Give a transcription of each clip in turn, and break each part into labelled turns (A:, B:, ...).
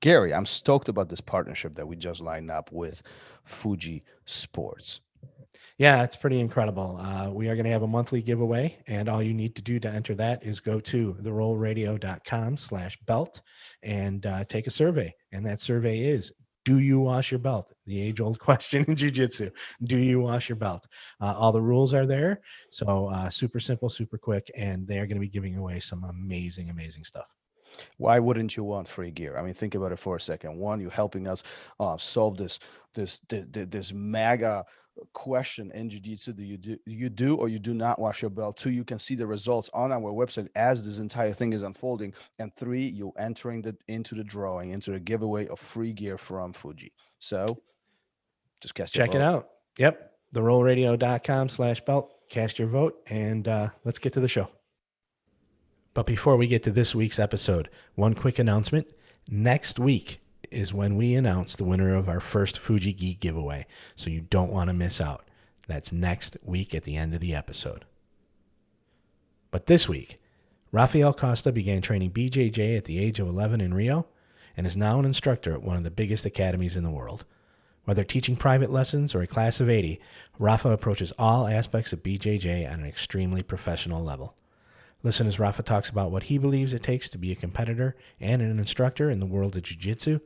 A: Gary, I'm stoked about this partnership that we just lined up with Fuji Sports.
B: Yeah, it's pretty incredible. We are going to have a monthly giveaway, and all you need to do to enter that is go to therolradio.com/belt and take a survey. And that survey is, do you wash your belt? The age-old question in jiu-jitsu. Do you wash your belt? All the rules are there. So super simple, super quick, and they are going to be giving away some amazing, amazing stuff.
A: Why wouldn't you want free gear? I mean, think about it for a second. One, you're helping us solve this mega question in jiu-jitsu. Do you do or you do not wash your belt? Two, you can see the results on our website as this entire thing is unfolding. And three, you're entering into the giveaway of free gear from Fuji. So just cast your
B: Check it
A: vote.
B: out. Yep. therolradio.com/belt. Cast your vote, and let's get to the show. But before we get to this week's episode, one quick announcement. Next week is when we announce the winner of our first Fuji Gi giveaway, so you don't want to miss out. That's next week at the end of the episode. But this week, Rafael Costa began training BJJ at the age of 11 in Rio and is now an instructor at one of the biggest academies in the world. Whether teaching private lessons or a class of 80, Rafa approaches all aspects of BJJ on an extremely professional level. Listen as Rafa talks about what he believes it takes to be a competitor and an instructor in the world of jiu-jitsu,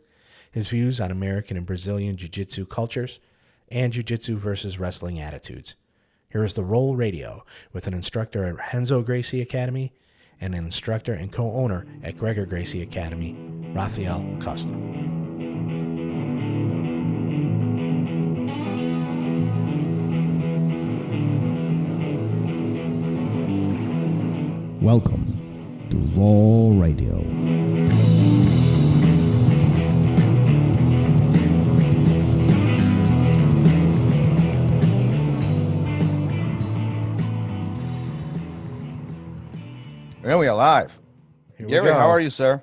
B: his views on American and Brazilian jiu-jitsu cultures, and jiu-jitsu versus wrestling attitudes. Here is the RŌL Radio with an instructor at Renzo Gracie Academy and an instructor and co-owner at Greggor Gracie Academy, Rafael Costa.
C: Welcome to RŌL Radio.
A: And we are live. Gary, how are you, sir?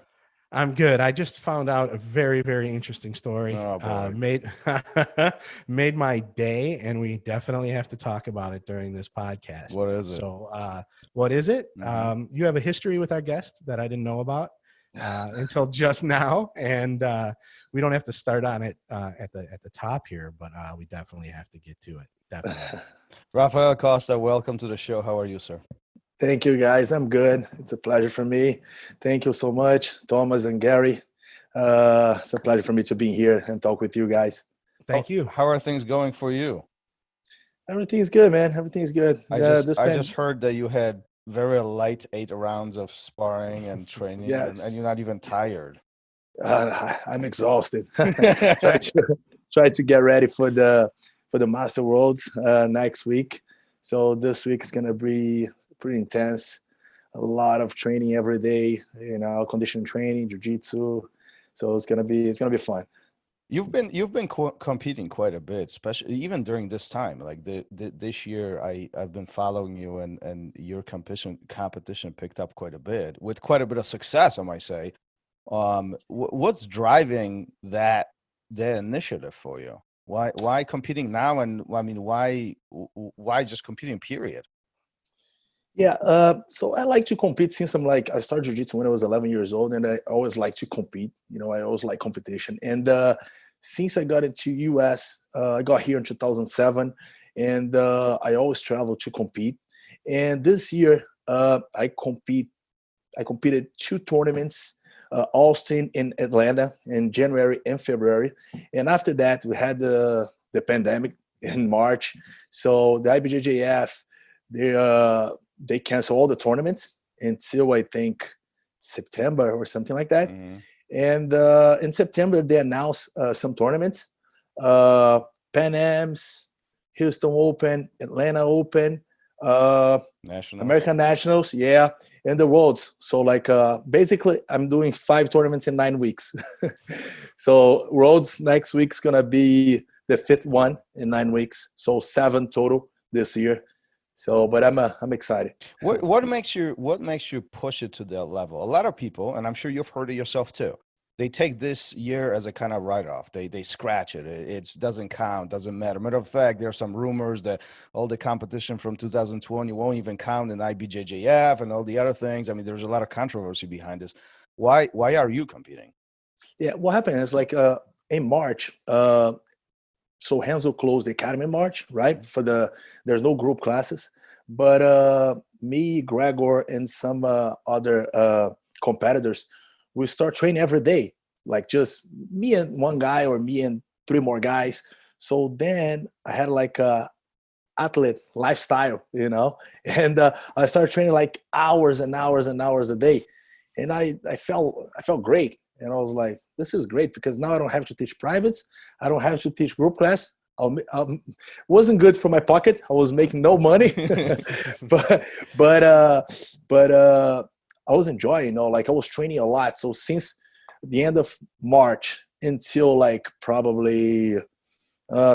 B: I'm good. I just found out a very, very interesting story. Made made my day, and we definitely have to talk about it during this podcast.
A: What is it?
B: So, what is it?
A: Mm-hmm.
B: You have a history with our guest that I didn't know about until just now, and we don't have to start on it at the top here, but we definitely have to get to it. Definitely.
A: Rafael Costa, welcome to the show. How are you, sir?
D: Thank you, guys. I'm good. It's a pleasure for me. Thank you so much, Thomas and Gary. It's a pleasure for me to be here and talk with you guys.
B: Thank you.
A: How are things going for you?
D: Everything's good, man. Everything's good.
A: I just heard that you had very light 8 rounds of sparring and training,
D: Yes.
A: and you're not even tired.
D: I'm exhausted. try to get ready for the Master Worlds next week. So this week is gonna be pretty intense. A lot of training every day, conditioning training, jiu-jitsu. So it's gonna be fun.
A: You've been competing quite a bit, especially even during this time. Like this year, I've been following you, and your competition picked up quite a bit with quite a bit of success, I might say. What's driving that initiative for you? Why competing now? And I mean, why just competing? Period.
D: Yeah, so I like to compete since I started jiu-jitsu when I was 11 years old, and I always like to compete. I always like competition. And since I got into US, I got here in 2007, and I always travel to compete. And this year, I competed 2 tournaments, Austin and Atlanta in January and February. And after that, we had the pandemic in March. So the IBJJF, they cancel all the tournaments until I think September or something like that.
A: Mm-hmm.
D: And in September, they announced some tournaments, Pan Am's, Houston Open, Atlanta Open,
A: Nationals.
D: American Nationals, yeah, and the Worlds. So basically, I'm doing 5 tournaments in 9 weeks. So Worlds next week's gonna be the 5th one in 9 weeks. So 7 total this year. So, but I'm excited.
A: What makes you push it to that level? A lot of people, and I'm sure you've heard it yourself too, they take this year as a kind of write-off. They scratch it. It doesn't count, doesn't matter. Matter of fact, there are some rumors that all the competition from 2020 won't even count in IBJJF and all the other things. I mean, there's a lot of controversy behind this. Why are you competing?
D: Yeah, what happened is like in March, so Renzo closed the academy in March, right? There's no group classes, but me, Greggor, and some other competitors, we start training every day, like just me and one guy or me and three more guys. So then I had like a athlete lifestyle, and I started training like hours and hours and hours a day, and I felt great, and I was like, this is great because now I don't have to teach privates, I don't have to teach group class. Wasn't good for my pocket. I was making no money, but I was enjoying. Like I was training a lot. So since the end of March until like probably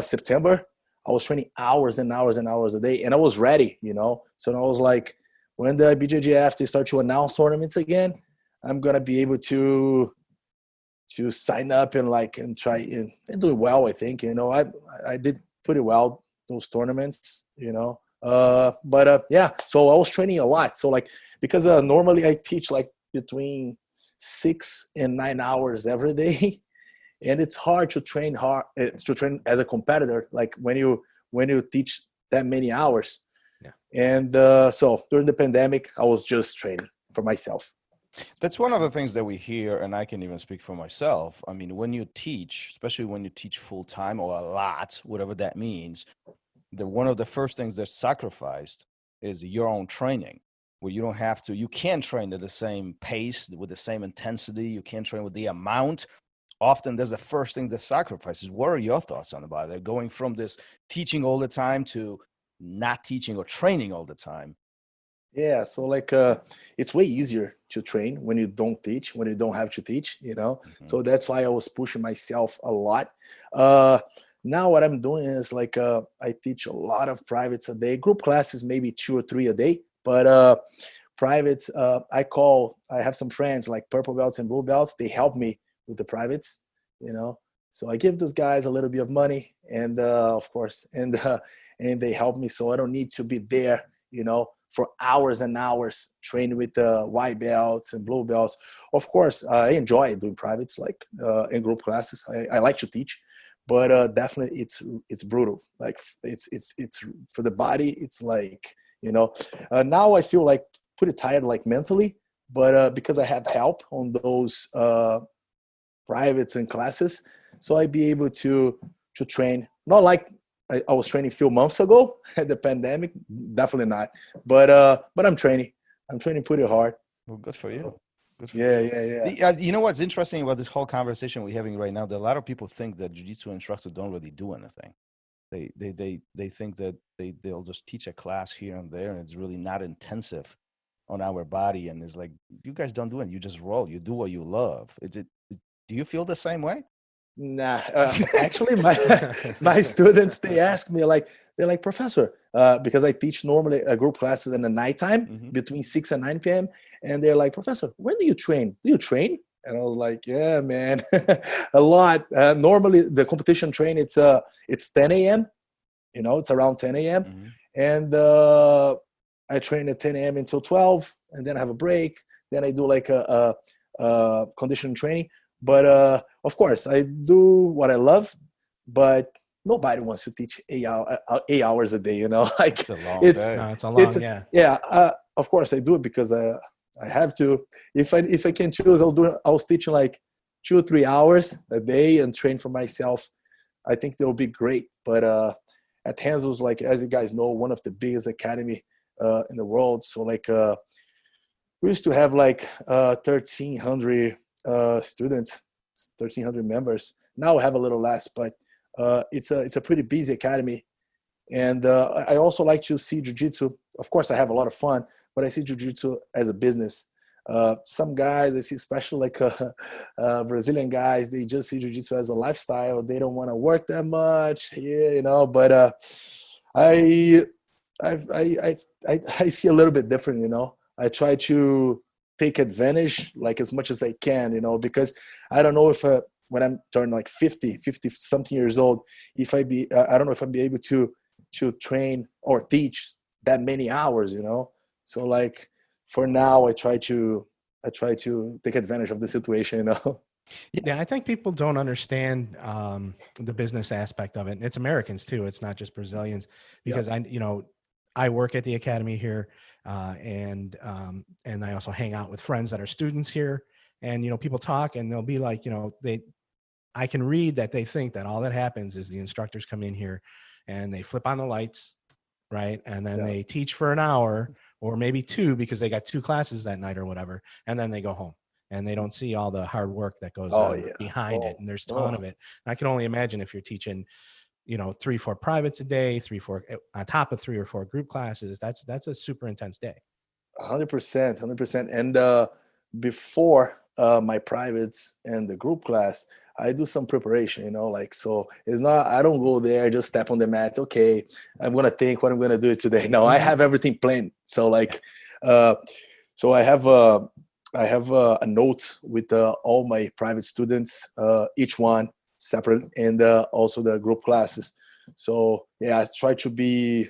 D: September, I was training hours and hours and hours a day, and I was ready. So I was like, when the BJJF they start to announce tournaments again, I'm gonna be able to sign up and try and do well. I think I did pretty well those tournaments. Yeah. So I was training a lot. So like because normally I teach like between 6 and 9 hours every day, and it's hard to train as a competitor. Like when you teach that many hours.
B: Yeah.
D: And so during the pandemic, I was just training for myself.
A: That's one of the things that we hear, and I can even speak for myself. I mean, when you teach, especially when you teach full time or a lot, whatever that means, one of the first things that's sacrificed is your own training, where you can't train at the same pace, with the same intensity. You can't train with the amount. Often there's the first thing that sacrifices. What are your thoughts on about it? Going from this teaching all the time to not teaching or training all the time?
D: Yeah, so like it's way easier to train when you don't teach, when you don't have to teach,
A: Mm-hmm.
D: So that's why I was pushing myself a lot. Now what I'm doing is like I teach a lot of privates a day, group classes maybe 2 or 3 a day, but privates I have some friends like purple belts and blue belts. They help me with the privates, So I give those guys a little bit of money, and of course, and they help me, so I don't need to be there, for hours and hours training with white belts and blue belts. Of course, I enjoy doing privates, like in group classes. I like to teach, but definitely it's brutal. Like it's for the body. It's like now I feel like pretty tired, like mentally, but because I have help on those privates and classes, so I'd be able to train, not like I was training a few months ago at the pandemic, definitely not, but I'm training pretty hard.
A: Well, good for you. Good for
D: yeah.
A: You know what's interesting about this whole conversation we're having right now, that a lot of people think that jiu-jitsu instructors don't really do anything. They think that they'll just teach a class here and there, and it's really not intensive on our body. And it's like, you guys don't do it. You just roll. You do what you love. Do you feel the same way?
D: Nah, actually, my students, they ask me, they're like, professor, because I teach normally group classes in the nighttime between 6 and 9 p.m. And they're like, professor, when do you train? Do you train? And I was like, yeah, man, a lot. Normally the competition train, it's 10 a.m. It's around 10 a.m. And I train at 10 a.m. until 12, and then I have a break. Then I do like a conditioning training. But of course, I do what I love, but nobody wants to teach 8 hours a day. Like
A: it's a long day.
B: No, it's a long, yeah.
D: Yeah, of course I do it because I have to. If I can choose, I was teaching like 2 or 3 hours a day and train for myself. I think they'll be great. But at Renzo's, like, as you guys know, one of the biggest academy in the world. So like we used to have like 1,300 students, 1,300 members. Now I have a little less, but it's a pretty busy academy. And I also like to see jiu-jitsu. Of course, I have a lot of fun, but I see jiu-jitsu as a business. Some guys, I see, especially like Brazilian guys, they just see jiu-jitsu as a lifestyle. They don't want to work that much here, But I see a little bit different, I try to take advantage like as much as I can, because I don't know if when I'm turning like 50 something years old, I don't know if I'll be able to train or teach that many hours, So like for now, I try to take advantage of the situation,
B: Yeah, I think people don't understand the business aspect of it. And it's Americans too. It's not just Brazilians, because I work at the academy here, and I also hang out with friends that are students here. And people talk, and they'll be like, I can read that they think that all that happens is the instructors come in here and they flip on the lights, right? And then they teach for an hour or maybe two, because they got 2 classes that night or whatever, and then they go home. And they don't see all the hard work that goes on behind it. And there's a ton of it. And I can only imagine if you're teaching, 3-4 privates a day, 3-4 on top of 3 or 4 group classes, that's a super intense day.
D: 100%. And before my privates and the group class, I do some preparation, so it's not, I don't go there, just step on the mat. Okay, I'm going to think what I'm going to do today. No, I have everything planned. So so I have a note with all my private students, each one separate, and also the group classes. So I try to be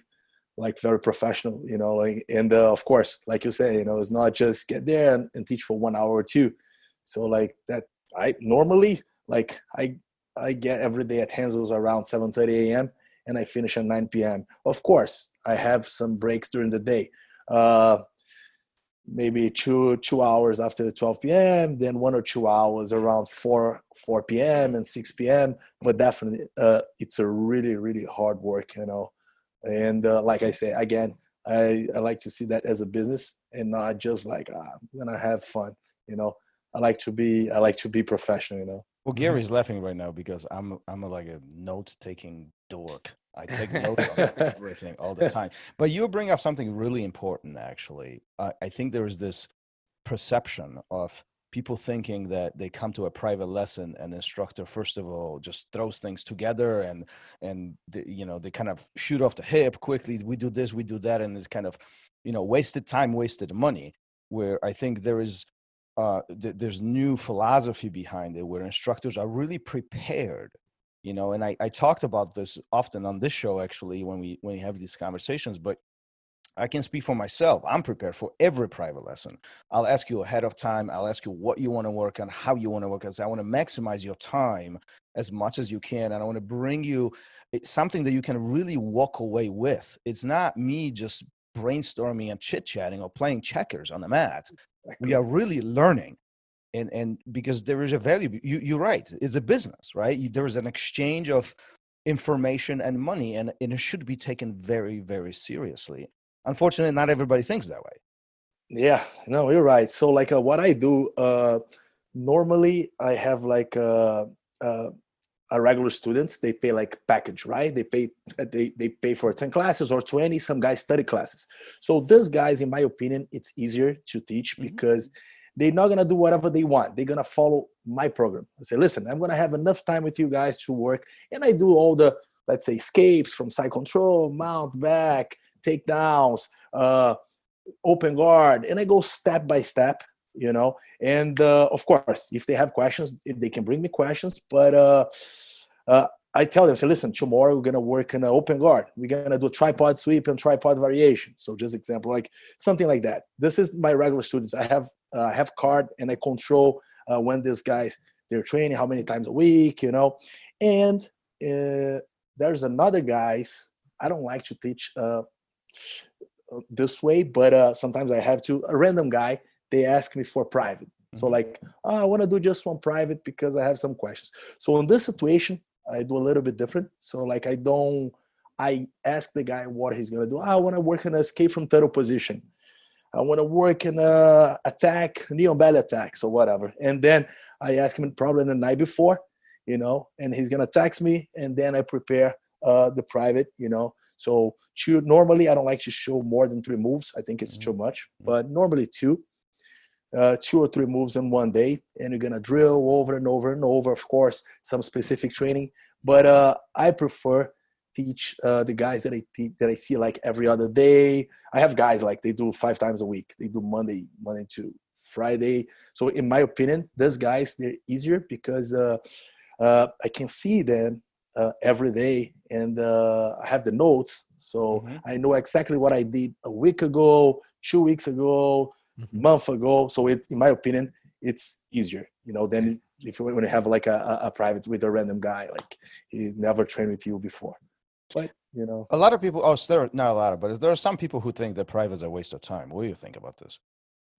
D: very professional, and of course, like you say, it's not just get there and teach for 1 hour or 2. So that, I normally, I get every day at Renzo's around 7:30 a.m. and I finish at 9 p.m. Of course, I have some breaks during the day. Maybe two hours after 12 p.m., then 1 or 2 hours around 4 p.m. and 6 p.m. But definitely, it's a really, really hard work, And like I say, again, I like to see that as a business and not just I'm gonna have fun, I like to be professional,
A: Well, Gary's laughing right now because I'm a note-taking dork. I take notes on everything all the time. But you bring up something really important, actually. I think there is this perception of people thinking that they come to a private lesson and the instructor, first of all, just throws things together and they kind of shoot off the hip quickly. We do this, we do that, and it's kind of, wasted time, wasted money. Where I think there is there's new philosophy behind it, where instructors are really prepared. And I talked about this often on this show, actually, when we have these conversations, but I can speak for myself. I'm prepared for every private lesson. I'll ask you ahead of time. I'll ask you what you want to work on, how you want to work on. So I want to maximize your time as much as you can. And I want to bring you something that you can really walk away with. It's not me just brainstorming and chit-chatting or playing checkers on the mat. We are really learning. And because there is a value, you're right. It's a business, right? There is an exchange of information and money, and it should be taken very, very seriously. Unfortunately, not everybody thinks that way.
D: Yeah, no, you're right. So what I do, normally I have a regular students, they pay package, right? They pay for 10 classes or 20, some guys 30 classes. So these guys, in my opinion, it's easier to teach because they're not going to do whatever they want. They're going to follow my program. I say, listen, I'm going to have enough time with you guys to work. And I do all the, let's say, escapes from side control, mount, back, takedowns, open guard. And I go step by step, And of course, if they have questions, they can bring me questions. But I tell them, say, listen, tomorrow we're going to work in an open guard. We're going to do a tripod sweep and tripod variation. So just example, something like that. This is my regular students. I have card and I control when these guys, they're training, how many times a week, And there's another guys, I don't like to teach this way, but sometimes I have to. A random guy, they ask me for private. So I want to do just one private because I have some questions. So in this situation, I do a little bit different. So I ask the guy what he's going to do. I want to work in an escape from turtle position. I want to work in a attack, knee on belly attack, so whatever. And then I ask him probably the night before, and he's going to text me. And then I prepare the private, So normally I don't like to show more than 3 moves. I think it's too much, but normally 2 or 3 moves in one day, and you're gonna drill over and over and over. Of course, some specific training, but I prefer teach the guys that I see every other day. I have guys they do 5 times a week. They do Monday to Friday. So in my opinion, those guys, they're easier because I can see them every day, and I have the notes, so I know exactly what I did a week ago, 2 weeks ago, month ago. So in my opinion, it's easier, than if when you have like a private with a random guy, like he's never trained with you before. But you know,
A: a lot of people. Oh, there are not a lot of, but there are some people who think that private is a waste of time. What do you think about this?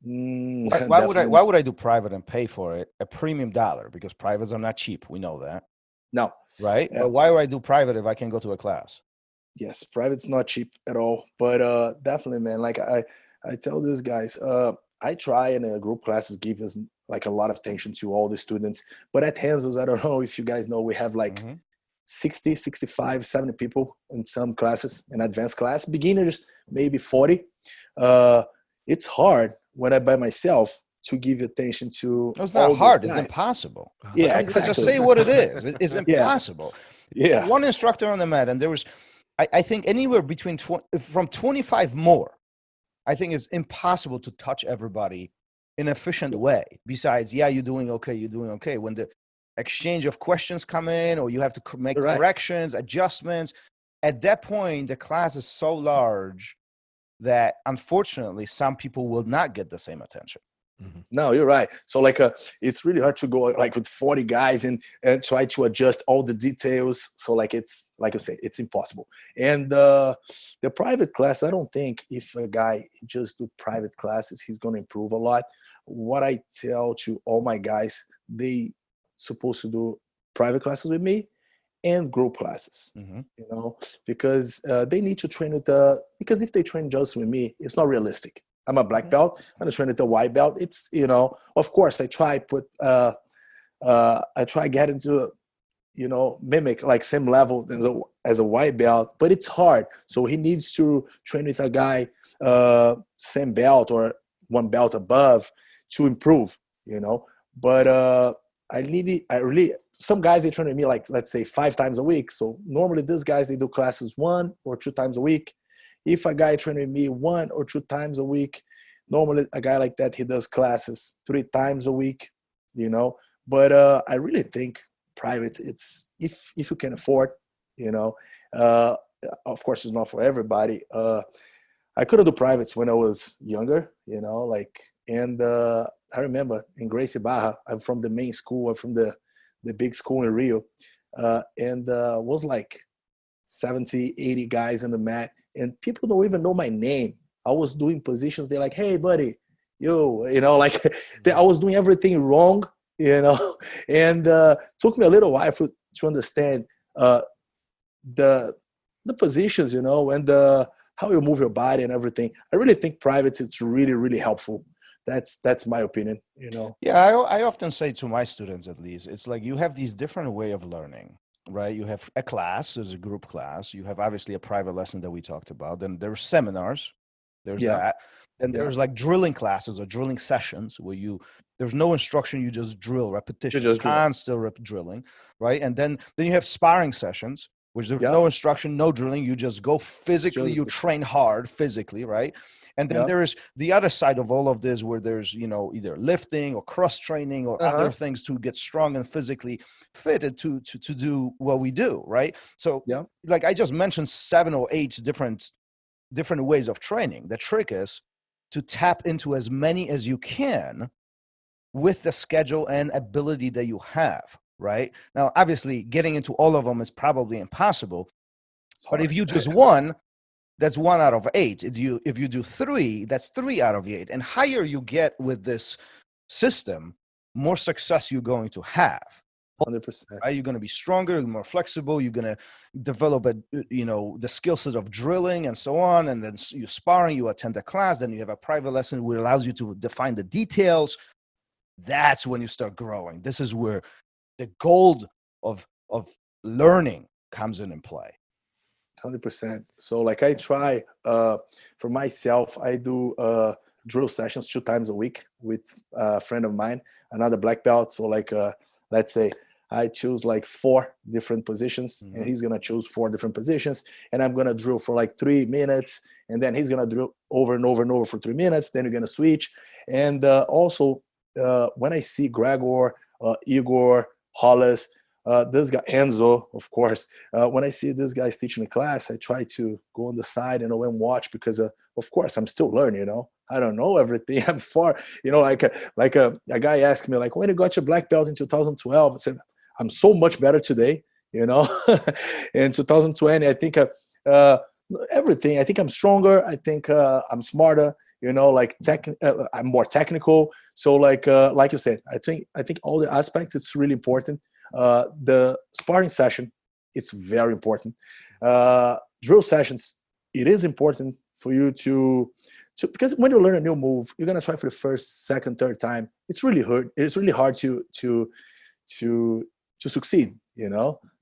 A: Why would I do private and pay for it a premium dollar? Because privates are not cheap. We know that.
D: No.
A: Right. But why would I do private if I can go to a class?
D: Yes, private's not cheap at all. But definitely, man. Like I tell these guys, I try in group classes give us like a lot of attention to all the students. But at Renzo's, I don't know if you guys know, we have like 60, 65, 70 people in some classes, in advanced class. Beginners, maybe 40. It's hard when I'm by myself to give attention to.
A: It's not hard. It's impossible.
D: Yeah, exactly.
A: Just say what it is. It's impossible.
D: Yeah.
A: One instructor on the mat, and there was, I think, anywhere between from 25 more. I think it's impossible to touch everybody in an efficient way. Besides, yeah, you're doing okay. When the exchange of questions come in, or you have to make corrections, adjustments, at that point, the class is so large that unfortunately some people will not get the same attention.
D: No, you're right. So like it's really hard to go like with 40 guys and try to adjust all the details. So like it's like I say, it's impossible. And the private class, I don't think if a guy just do private classes, he's going to improve a lot. What I tell to all my guys, they supposed to do private classes with me and group classes, you know, because they need to train with because if they train just with me, it's not realistic. I'm a black belt. I'm going to train at the white belt. It's, you know, of course I try get into, you know, mimic like same level as a white belt, but it's hard. So he needs to train with a guy, same belt or one belt above to improve, you know, but some guys, they train with me like, let's say 5 times a week. So normally these guys, they do classes 1 or 2 times a week. If a guy train with me 1 or 2 times a week, normally a guy like that, he does classes 3 times a week, you know. But I really think private, it's if you can afford, you know. Of course, it's not for everybody. I couldn't do privates when I was younger, you know, like, and I remember in Gracie Barra, I'm from the main school, I'm from the big school in Rio, and was like 70, 80 guys on the mat. And people don't even know my name. I was doing positions. They're like, hey, buddy, you know, like I was doing everything wrong, you know. And took me a little while to understand the positions, you know, and how you move your body and everything. I really think privates, it's really, really helpful. That's my opinion, you know.
A: Yeah, I often say to my students, at least, it's like you have these different way of learning. Right, you have a class, there's a group class. You have obviously a private lesson that we talked about. Then there's seminars, there's that. Then there's like drilling classes or drilling sessions where there's no instruction, you just drill, repetition, constant drilling, right? And then you have sparring sessions, which there's no instruction, no drilling. You just go physically, you train hard physically, right? And then there is the other side of all of this where there's, you know, either lifting or cross training or other things to get strong and physically fitted to do what we do, right? So like I just mentioned 7 or 8 different ways of training. The trick is to tap into as many as you can with the schedule and ability that you have, right? Now, obviously, getting into all of them is probably impossible. But if you just one, that's 1 out of 8. If you do 3, that's 3 out of 8. And higher you get with this system, more success you're going to have.
D: 100%.
A: Right? You're going to be stronger, more flexible. You're going to develop the skill set of drilling and so on. And then you're sparring, you attend a class, then you have a private lesson which allows you to define the details. That's when you start growing. This is where the gold of learning comes in play.
D: 100%. So like I try for myself, I do drill sessions 2 times a week with a friend of mine, another black belt. So like let's say I choose like 4 different positions and he's gonna choose 4 different positions, and I'm gonna drill for like 3 minutes, and then he's gonna drill over and over and over for 3 minutes. Then you're gonna switch. And also when I see Greggor, Igor, Hollis, this guy, Enzo, of course, when I see this guys teaching a class, I try to go on the side and watch because, of course, I'm still learning, you know. I don't know everything. I'm far, like a guy asked me, like, when you got your black belt in 2012, I said, I'm so much better today, In 2020, I think everything. I think I'm stronger. I think I'm smarter. I'm more technical. So like you said, I think all the aspects, it's really important. The sparring session, it's very important. Drill sessions, it is important for you to because when you learn a new move, you're gonna try for the first, second, third time. It's really hard. It's really hard to succeed.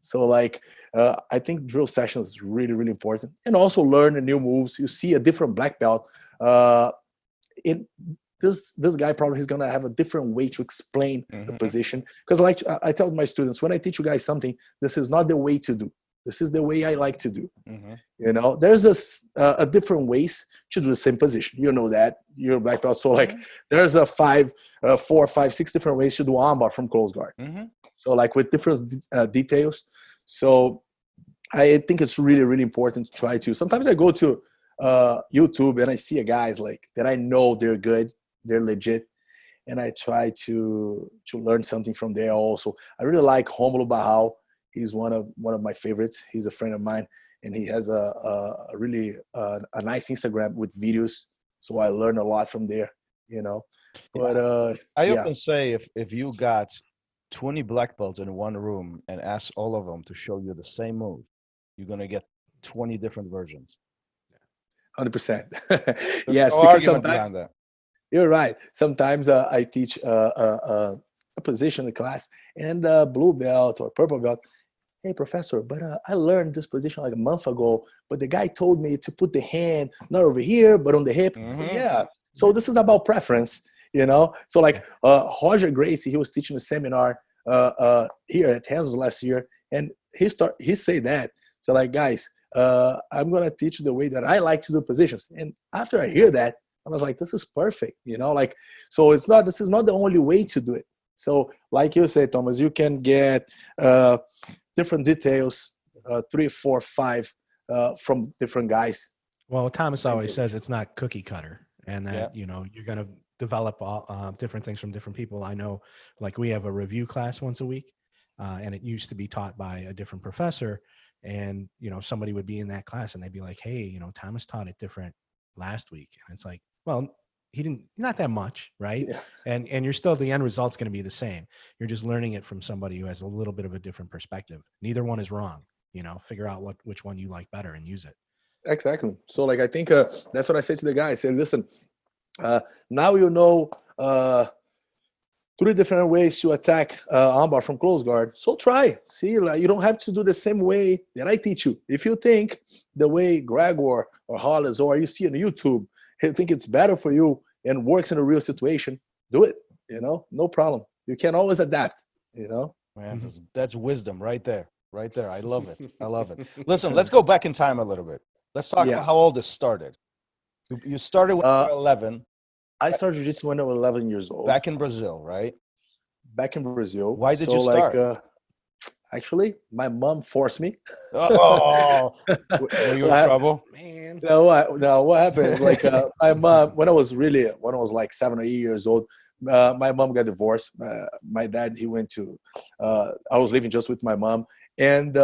D: So like I think drill sessions is really, really important, and also learn the new moves. You see a different black belt. This guy probably is gonna have a different way to explain the position. Because like I tell my students, when I teach you guys something, this is not the way to do. This is the way I like to do. There's a different ways to do the same position. That you're black belt. So like there's a 4, 5, 6 different ways to do armbar from close guard. So like with different details. So I think it's really, really important to try to. Sometimes I go to YouTube and I see a guys like that I know they're good, they're legit, and I try to learn something from there. Also, I really like Romulo Barral. He's one of my favorites. He's a friend of mine, and he has a really a nice Instagram with videos. So I learn a lot from there. But
A: I often say if you got 20 black belts in one room and ask all of them to show you the same move, you're gonna get 20 different versions.
D: 100%.
A: There's
D: Yes,
A: no
D: because
A: argument
D: sometimes
A: behind that.
D: you're right. Sometimes I teach a position in class, and blue belt or purple belt. Hey, professor, but I learned this position like a month ago, but the guy told me to put the hand not over here, but on the hip. So, yeah. So this is about preference, So like Roger Gracie, he was teaching a seminar here at Renzo's last year, and he said that. So like, guys, I'm going to teach you the way that I like to do positions. And after I hear that, I was like, this is perfect, like, so this is not the only way to do it. So like you said, Thomas, you can get different details, 3, 4, 5 from different guys.
B: Well, Thomas always says it's not cookie cutter, and that, you're going to develop all, different things from different people. I know, like, we have a review class once a week, and it used to be taught by a different professor. And, somebody would be in that class and they'd be like, hey, Thomas taught it different last week. And it's like, well, he didn't, not that much. Right. Yeah. And you're still, the end result's going to be the same. You're just learning it from somebody who has a little bit of a different perspective. Neither one is wrong. Figure out which one you like better and use it.
D: Exactly. So like, I think that's what I said to the guy. I said, listen, now 3 different ways to attack armbar from close guard. So try. See, like, you don't have to do the same way that I teach you. If you think the way Greggor or Hollis or you see on YouTube, you think it's better for you and works in a real situation, do it. No problem. You can always adapt.
A: Man, that's wisdom right there. Right there. I love it. I love it. Listen, let's go back in time a little bit. Let's talk about how all this started. You started when you were 11.
D: I started jiu-jitsu when I was 11 years old.
A: Back in Brazil, right?
D: Back in Brazil.
A: Why did you start?
D: Actually, my mom forced me.
A: Oh, were you in trouble?
B: Man.
D: No, what happened is like my mom, when I was like 7 or 8 years old, my mom got divorced. My dad, he went to, I was living just with my mom. And,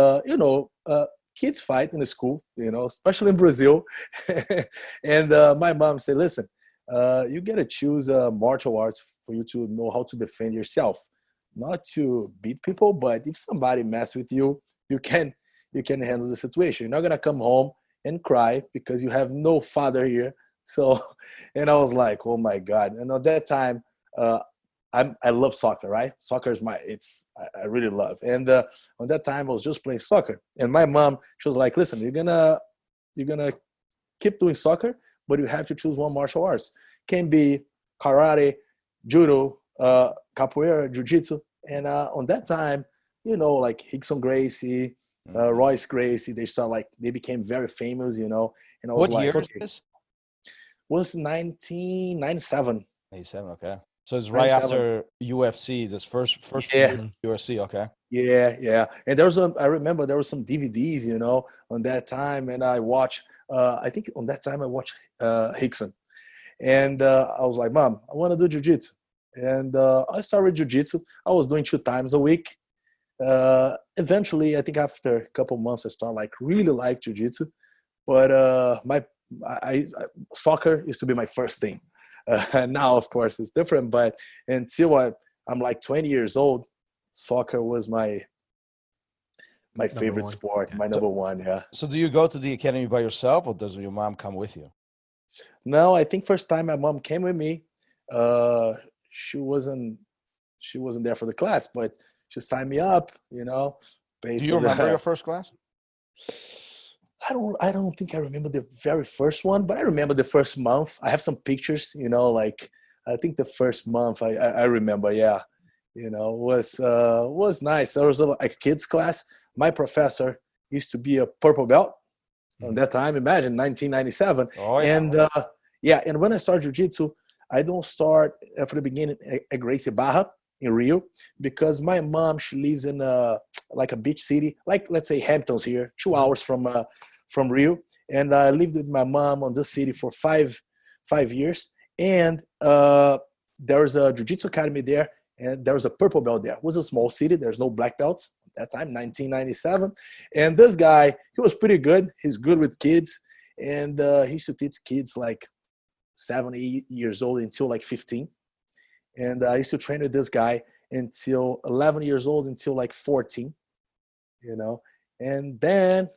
D: kids fight in the school, especially in Brazil. And my mom said, listen, you got to choose martial arts for you to know how to defend yourself, not to beat people, but if somebody mess with you, you can handle the situation. You're not going to come home and cry because you have no father here. So, and I was like, oh my God. And at that time, I love soccer, right? Soccer is I really love. And on that time I was just playing soccer. And my mom, she was like, listen, you're gonna keep doing soccer, but you have to choose one martial arts. Can be karate, judo, capoeira, jiu-jitsu. And on that time, like Rickson Gracie, Royce Gracie, they became very famous, And I was
A: what year is this?
D: Was 1997.
A: 97, okay. So it's right after UFC, this first UFC, okay.
D: Yeah. And I remember there was some DVDs, on that time, and I watched, I think on that time I watched Rickson. And I was like, Mom, I want to do jiu-jitsu. And I started jiu-jitsu. I was doing 2 times a week. Eventually, I think after a couple months, I started like really like jiu-jitsu. But soccer used to be my first thing. Now, of course, it's different. But until I'm like 20 years old, soccer was my favorite sport, my number one. Yeah.
A: So do you go to the academy by yourself, or does your mom come with you?
D: No, I think first time my mom came with me, she wasn't there for the class, but she signed me up, you know.
A: Do you remember your first class?
D: I don't think I remember the very first one, but I remember the first month. I have some pictures, you know, like I think the first month I remember, yeah. You know, was nice. There was a kids class. My professor used to be a purple belt at that time. Imagine 1997. Oh, yeah. And and when I started jiu-jitsu, I don't start from the beginning at Gracie Barra in Rio, because my mom, she lives in like a beach city, like let's say Hamptons here, 2 hours from Rio, and I lived with my mom on this city for five years. And there was a jiu-jitsu academy there, and there was a purple belt there. It was a small city. There's no black belts at that time, 1997. And this guy, he was pretty good. He's good with kids, and he used to teach kids like 7, 8 years old until like 15. And I used to train with this guy until 11 years old until like 14, you know. And then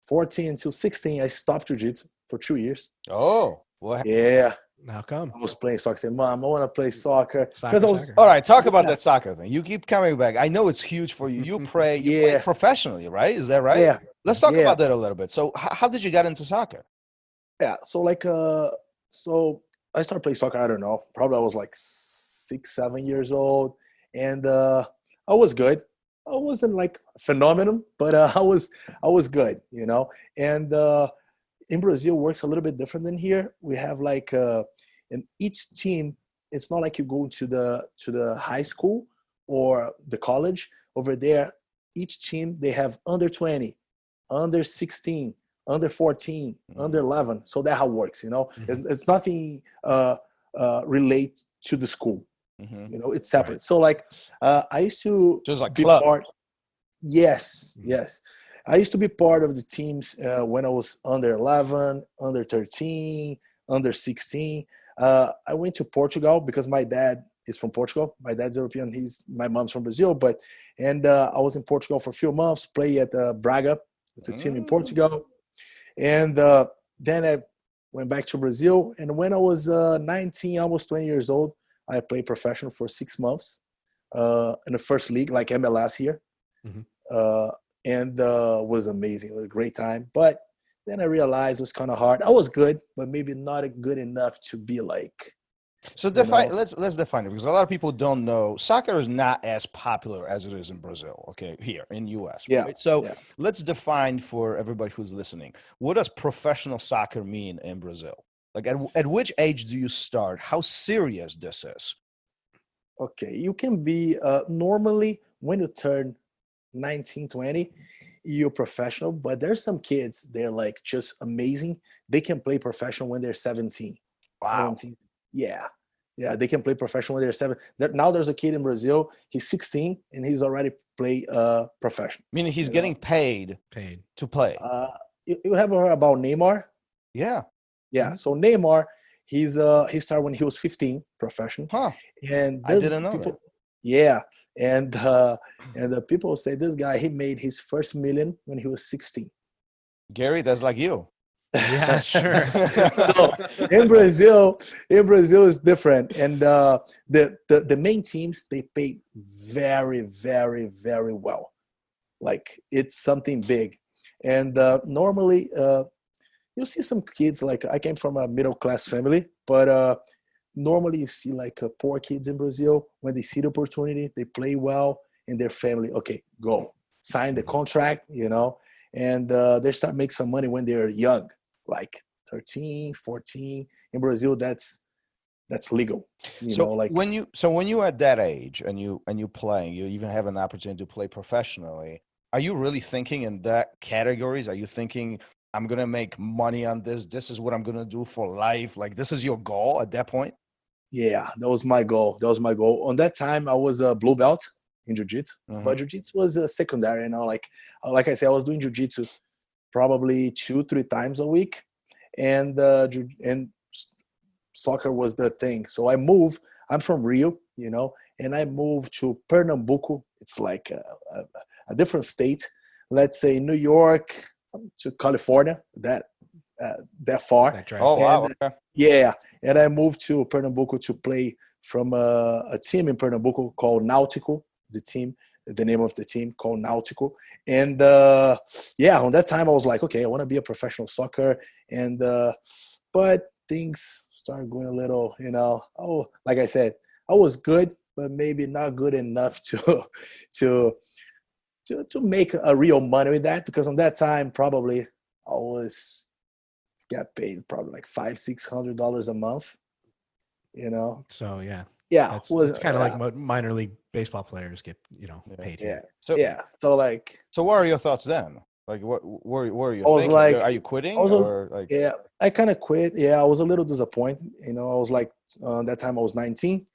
D: 14 until 16, I stopped jiu-jitsu for 2 years.
A: Oh, what?
D: Yeah.
B: How come?
D: I was playing soccer. I said, Mom, I want to play soccer.
B: Soccer.
A: All right, talk about that soccer thing. You keep coming back. I know it's huge for you. You play professionally, right? Is that right?
D: Yeah.
A: Let's talk about that a little bit. So how did you get into soccer?
D: Yeah. So like, so I started playing soccer, I don't know, probably I was like 6, 7 years old. And I was good. I wasn't like a phenomenon, but I was good, you know. And in Brazil works a little bit different than here. We have like in each team, it's not like you go to the high school or the college. Over there, each team, they have under 20, under 16, under 14, under 11. So that's how it works, you know. It's nothing relate to the school. You know, it's separate. Right. So like I used to
A: just like
D: be
A: club.
D: part. Yes. I used to be part of the teams when I was under 11, under 13, under 16. I went to Portugal because my dad is from Portugal. My dad's European. My mom's from Brazil. I was in Portugal for a few months, play at Braga. It's a team in Portugal. And then I went back to Brazil. And when I was 19, almost 20 years old, I played professional for 6 months in the first league, like MLS here. And was amazing. It was a great time. But then I realized it was kind of hard. I was good, but maybe not good enough to be like.
A: So define. Let's define it, because a lot of people don't know soccer is not as popular as it is in Brazil. Okay, here in US.
D: Yeah.
A: Right? So let's define for everybody who's listening. What does professional soccer mean in Brazil? Like at which age do you start? How serious this is?
D: Okay, you can be normally when you turn 19, 20, you're professional, but there's some kids, they're like just amazing. They can play professional when they're 17.
A: Wow.
D: 17. Yeah, they can play professional when they're 7. Now there's a kid in Brazil, he's 16 and he's already play professional.
A: Meaning he's getting paid to play.
D: You have heard about Neymar?
A: Yeah.
D: So Neymar, he started when he was 15, professional. And
A: I didn't know that.
D: Yeah, and the people say this guy, he made his first million when he was 16.
A: Gary, that's like you.
B: Yeah, sure.
D: So, in Brazil is different, and the main teams, they pay very, very, very well. Like it's something big, and normally you see some kids, like I came from a middle class family, but normally you see like poor kids in Brazil, when they see the opportunity, they play well in their family. Okay, go sign the contract, you know, and they start making some money when they're young, like 13, 14. In Brazil, that's legal. You know, like
A: when you at that age and you playing, you even have an opportunity to play professionally. Are you really thinking in that categories? Are you thinking I'm going to make money on this. This is what I'm going to do for life. Like, this is your goal at that point?
D: Yeah, that was my goal. On that time, I was a blue belt in jiu-jitsu, but jiu-jitsu was a secondary. You know, like I said, I was doing jiu-jitsu probably 2-3 times a week, and soccer was the thing. So I moved. I'm from Rio, you know, and I moved to Pernambuco. It's like a different state. Let's say New York to California. That far.
A: Wow. Okay.
D: Yeah, and I moved to Pernambuco to play from a team in Pernambuco called Náutico. The name of the team called Náutico. And on that time I was like, okay, I want to be a professional soccer. And but things started going a little, you know. Oh, like I said, I was good, but maybe not good enough to make a real money with that, because on that time probably I got paid probably like $500-$600 a month, you know.
B: So yeah,
D: it's
B: kind of like minor league baseball players get, you know, paid here.
A: So what are your thoughts then? Like, what were you thinking? Like, are you quitting?
D: I kind of quit. Yeah, I was a little disappointed. You know, I was like, that time I was 19,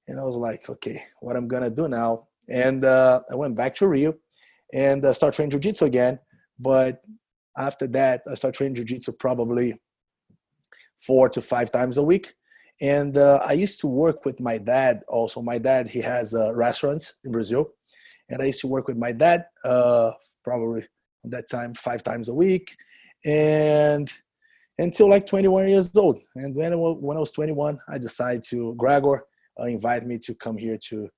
D: and I was like, okay, what I'm gonna do now? And I went back to Rio and started training jiu-jitsu again. But after that, I started training jiu-jitsu probably 4 to 5 times a week. And I used to work with my dad also. My dad, he has a restaurant in Brazil. And I used to work with my dad probably at that time 5 times a week. And until like 21 years old. And then when I was 21, I decided to, Greggor invited me to come here to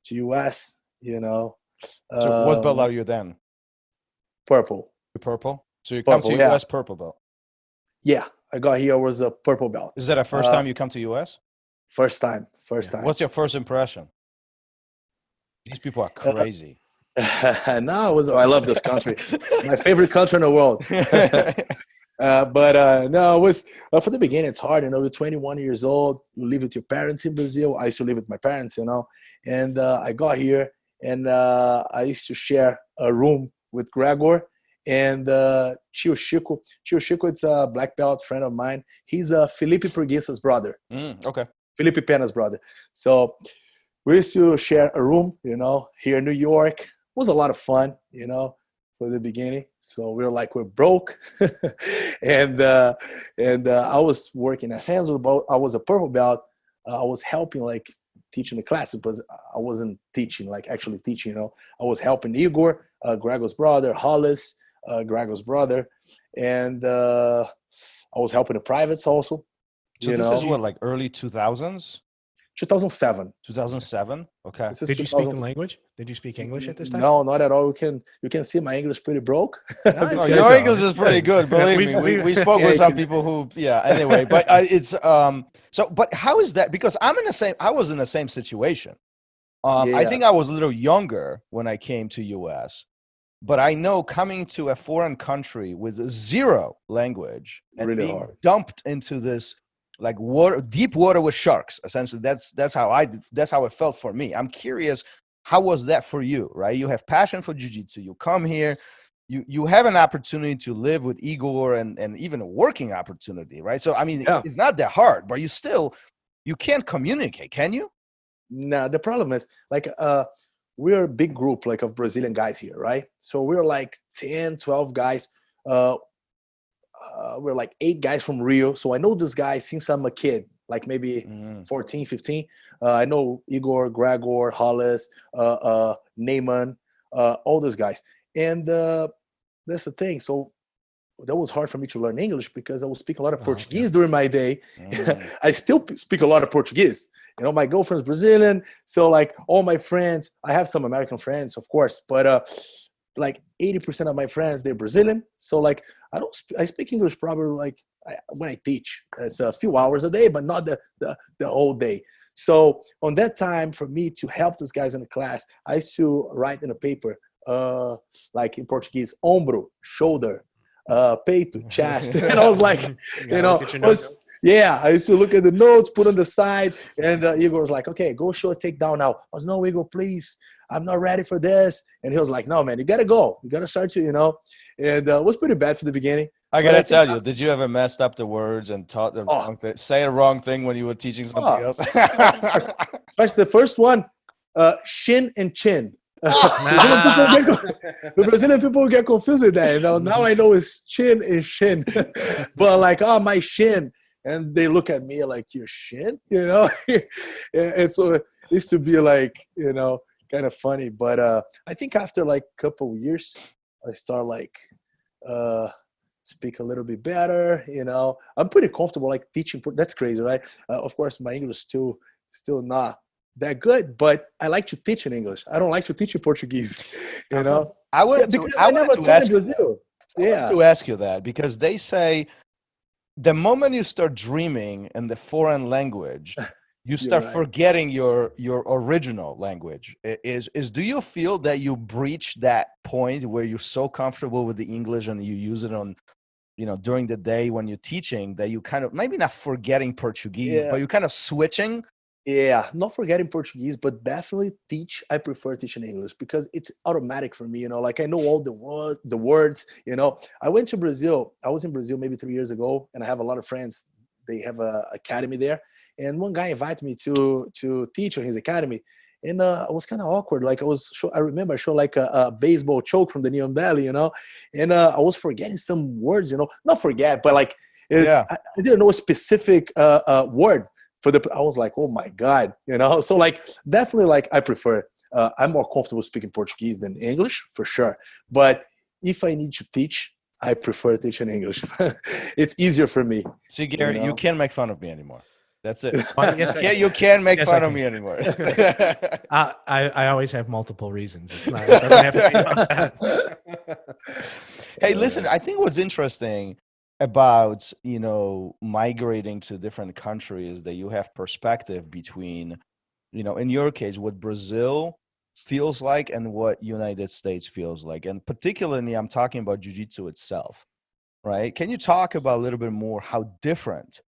D: US, you know.
A: So what belt are you then?
D: Purple.
A: Purple? So you come to US purple belt?
D: Yeah, I got here, I was a purple belt.
A: Is that the first time you come to US?
D: First time.
A: What's your first impression? These people are crazy.
D: I love this country. My favorite country in the world. No, it was for the beginning. It's hard, you know. You're 21 years old. You live with your parents in Brazil. I used to live with my parents, you know. And I got here, and I used to share a room with Greggor and Tio Chico. Tio Chico, it's a black belt friend of mine. He's Felipe Preguiça's brother.
A: Okay.
D: Felipe Pena's brother. So we used to share a room, you know, here in New York. It was a lot of fun, you know, for the beginning. So we're broke. and I was working at Renzo. I was a purple belt. I was helping, like, teaching the class, because I wasn't teaching, like actually teaching, you know. I was helping Igor, Greggor's brother, Hollis, Greggor's brother. And I was helping the privates also.
A: So this is what, like early 2000s?
D: 2007.
A: 2007. Okay.
B: Did you speak the language? Did you speak English at this time?
D: No, not at all. You can see my English pretty broke.
A: No, your English is pretty good. Believe me. We spoke with some people who, anyway, but it's, but how is that? Because I was in the same situation. I think I was a little younger when I came to US, but I know coming to a foreign country with zero language and
D: really
A: being
D: hard.
A: dumped into this, like, deep water with sharks, essentially. That's how it felt for me. I'm curious, how was that for you, right? You have passion for jiu-jitsu. You come here, you have an opportunity to live with Igor and even a working opportunity, right? So, I mean, it's not that hard, but you can't communicate, can you?
D: No, the problem is, like, we're a big group, like, of Brazilian guys here, right? So we're like 10, 12 guys. We're like 8 guys from Rio. So I know this guy since I'm a kid, like maybe 14, 15. I know Igor, Greggor, Hollis, Neyman, all those guys. And that's the thing. So that was hard for me to learn English, because I was speaking a lot of Portuguese during my day. I still speak a lot of Portuguese. You know, my girlfriend's Brazilian. So, like, all my friends, I have some American friends, of course, but like 80% of my friends, they're Brazilian. So, like, I speak English probably, like, when I teach. It's a few hours a day, but not the whole day. So on that time, for me to help these guys in the class, I used to write in a paper, like in Portuguese, ombro, shoulder, peito, chest. And I was like, I used to look at the notes, put on the side, and Igor was like, okay, go show a takedown now. I was, no, Igor, please, I'm not ready for this. And he was like, no, man, you got to go. You got to start to, you know. And it was pretty bad for the beginning.
A: I gotta tell you, did you ever messed up the words and taught the wrong thing, say a wrong thing when you were teaching something else?
D: Especially the first one, shin and chin. The Brazilian people get confused with that. Now I know it's chin and shin. But like, my shin. And they look at me like, your shin? It used to be like, kind of funny. But I think after like a couple of years, I start like speak a little bit better. I'm pretty comfortable like teaching. That's crazy, right? Of course, my English still not that good, but I like to teach in English. I don't like to teach in Portuguese.
A: I wanted to ask you that, because they say the moment you start dreaming in the foreign language, you start forgetting your original language. Do you feel that you breach that point where you're so comfortable with the English and you use it on, during the day when you're teaching, that you kind of, maybe not forgetting Portuguese, but you're kind of switching?
D: Yeah, not forgetting Portuguese, but definitely I prefer teaching English because it's automatic for me, like I know all the words, I went to Brazil. I was in Brazil maybe 3 years ago, and I have a lot of friends. They have an academy there. And one guy invited me to teach on his academy. And it was kind of awkward. Like I remember I showed like a baseball choke from the Neon Valley, and I was forgetting some words, not forget, but like, I didn't know a specific word. I was like, oh my God, so like, definitely like I prefer, I'm more comfortable speaking Portuguese than English for sure. But if I need to teach, I prefer teaching English. It's easier for me.
A: See, Gary, you can't make fun of me anymore. That's it. You can't make fun of me anymore.
B: I always have multiple reasons. It doesn't have to be about that.
A: Hey, listen, I think what's interesting about, migrating to different countries, that you have perspective between, in your case, what Brazil feels like and what United States feels like. And particularly, I'm talking about Jiu-Jitsu itself, right? Can you talk about a little bit more how different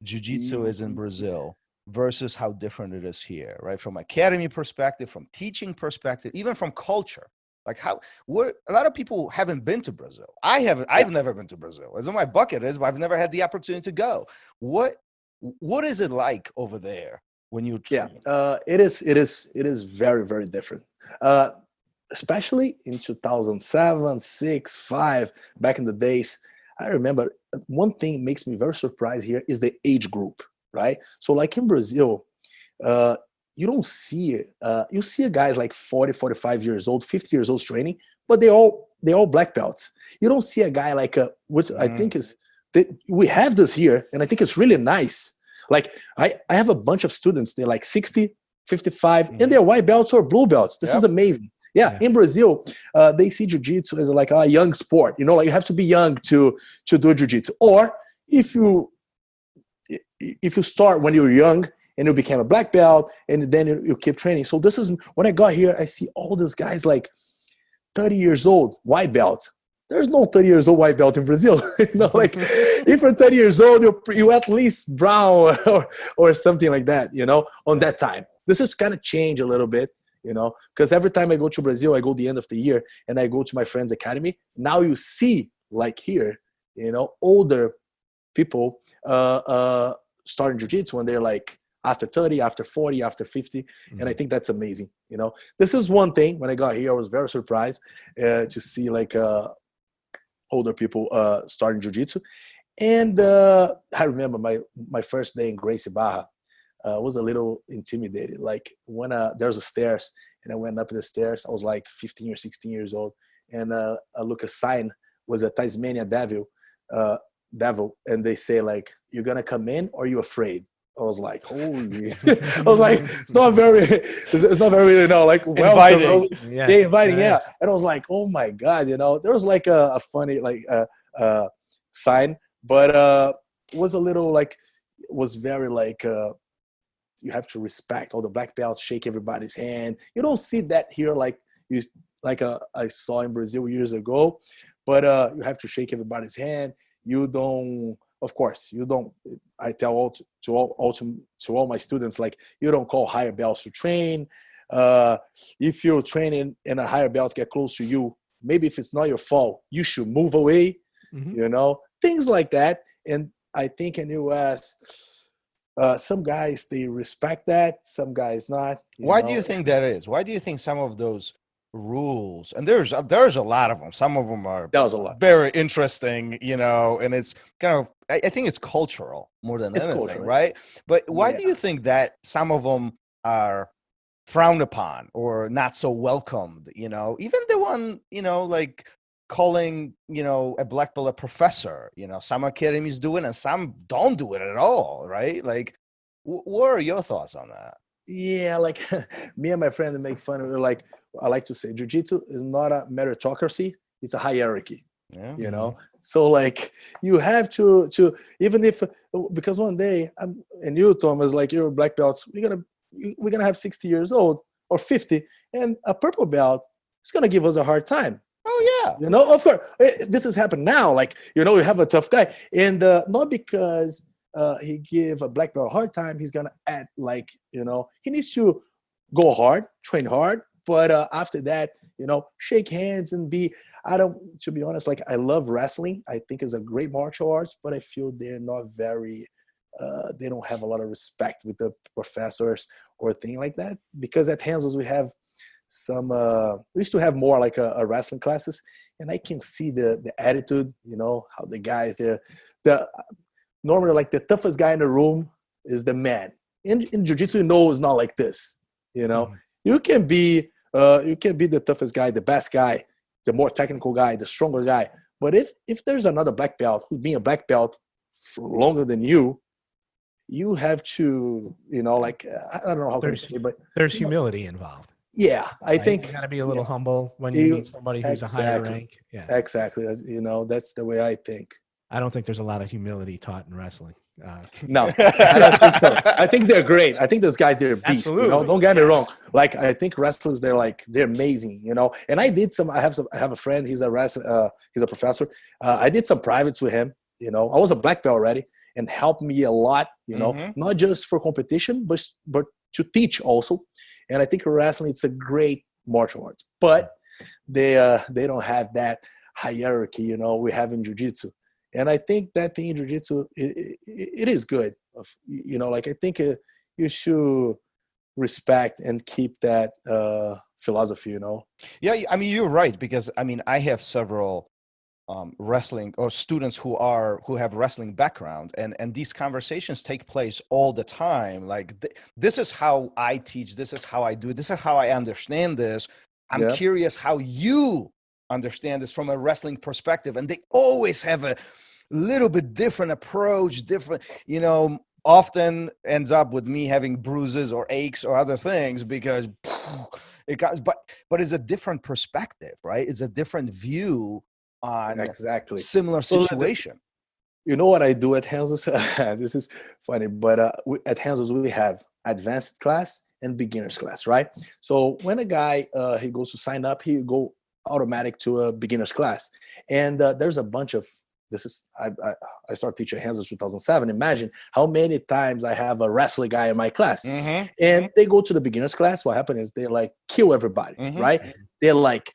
A: Jiu-Jitsu is in Brazil versus how different it is here, right? From academy perspective, from teaching perspective, even from culture. Like a lot of people haven't been to Brazil. I've never been to Brazil. It's on my bucket list, but I've never had the opportunity to go. What is it like over there when you train?
D: It is very, very different. Especially in 2007, 6, 5, back in the days. I remember one thing makes me very surprised here is the age group, right? So like in Brazil, you don't see you see guys like 40, 45 years old, 50 years old training, but they're all black belts. You don't see a guy like which I think is that we have this here, and I think it's really nice. Like I have a bunch of students, they're like 60, 55, and they're white belts or blue belts. This is amazing. Yeah, in Brazil, they see jiu-jitsu as like a young sport. Like you have to be young to do jiu-jitsu. Or if you start when you're young and you became a black belt, and then you keep training. So this is when I got here. I see all these guys like 30 years old, white belt. There's no 30 years old white belt in Brazil. Like if you're 30 years old, you're at least brown or something like that. On that time, this is kind of changed a little bit. Because every time I go to Brazil, I go the end of the year and I go to my friend's academy. Now you see, like here, older people starting jiu-jitsu when they're like after 30, after 40, after 50. And I think that's amazing. This is one thing. When I got here, I was very surprised to see like older people starting jiu-jitsu. And I remember my first day in Gracie Barra. Was a little intimidated. Like when there's a stairs and I went up the stairs, I was like 15 or 16 years old. And I look a sign was a Tasmania devil. And they say like, you're going to come in or you afraid? I was like, holy, I was like, it's not very, like
A: inviting.
D: Inviting. Yeah. And I was like, oh my God, there was like a funny, like sign, but it was a little like, it was very like, you have to respect all the black belts, shake everybody's hand. You don't see that here like I saw in Brazil years ago, but you have to shake everybody's hand. You don't, of course, you don't. I tell all my students, like, you don't call higher belts to train. If you're training and a higher belt get close to you, maybe if it's not your fault, you should move away. you know, things like that. And I think in US, some guys, they respect that, some guys not.
A: Why do you think that is? Why do you think some of those rules, and there's a lot of them, some of them are
D: That was a lot.
A: very interesting, you know, and it's kind of, I think it's cultural more than
D: It's
A: anything,
D: cultural.
A: right? But why
D: Yeah.
A: do you think that some of them are frowned upon or not so welcomed, you know, even the one, you know, like calling, you know, a black belt a professor, you know, some academies do it and some don't do it at all, right? Like, what are your thoughts on that?
D: Yeah, like me and my friend make fun of it. Like, I like to say, jiu-jitsu is not a meritocracy; it's a hierarchy.
A: Yeah.
D: You know, so like you have to even if, because one day and you, Thomas, like you're black belts, we're gonna have 60 years old or 50, and a purple belt is gonna give us a hard time.
A: Oh yeah.
D: You know, of course, this has happened now. Like, you know, you have a tough guy, and not because he give a black belt a hard time, he's gonna act like, you know, he needs to go hard, train hard, but after that, you know, shake hands and be. To be honest, like, I love wrestling. I think it's a great martial arts, but I feel they're not very. They don't have a lot of respect with the professors or thing like that, because at Hansel's we have some we used to have more like a wrestling classes, and I can see the attitude, you know, how the guys there, normally like the toughest guy in the room is the man. In jiu-jitsu, you know, it's not like this, you know. You can be the toughest guy, the best guy, the more technical guy, the stronger guy, but if there's another black belt who's been a black belt for longer than you have to, you know, like, I don't know how to say, but
B: there's humility involved.
D: Yeah, I think
B: you got to be a little humble when you meet somebody who's a higher rank. Yeah,
D: exactly. You know, that's the way I think.
B: I don't think there's a lot of humility taught in wrestling.
D: No, I don't think so. I think they're great. I think those guys, they're beasts. You know, don't get me wrong. Like, I think wrestlers, they're amazing. You know, and I have a friend. He's a wrestler. He's a professor. I did some privates with him. You know, I was a black belt already, and helped me a lot. You know, not just for competition, but to teach also. And I think wrestling, it's a great martial arts, but they don't have that hierarchy, you know, we have in jiu-jitsu. And I think that thing in jiu-jitsu, it is good. You know, like, I think you should respect and keep that philosophy, you know?
A: Yeah, I mean, you're right, because I mean, I have several wrestling or students who have wrestling background, and these conversations take place all the time. Like, this is how I teach, this is how I do it, this is how I understand this. I'm curious how you understand this from a wrestling perspective, and they always have a little bit different approach, different, you know, often ends up with me having bruises or aches or other things because it got, but it's a different perspective, right? It's a different view on
D: exactly
A: similar situation.
D: You know what I do at Hansel's? This is funny, but at Hansel's we have advanced class and beginners class, right? So when a guy he goes to sign up, he go automatic to a beginners class, and there's a bunch of I started teaching Hansel's 2007. Imagine how many times I have a wrestling guy in my class, and they go to the beginners class. What happens is they like kill everybody, right? They're like,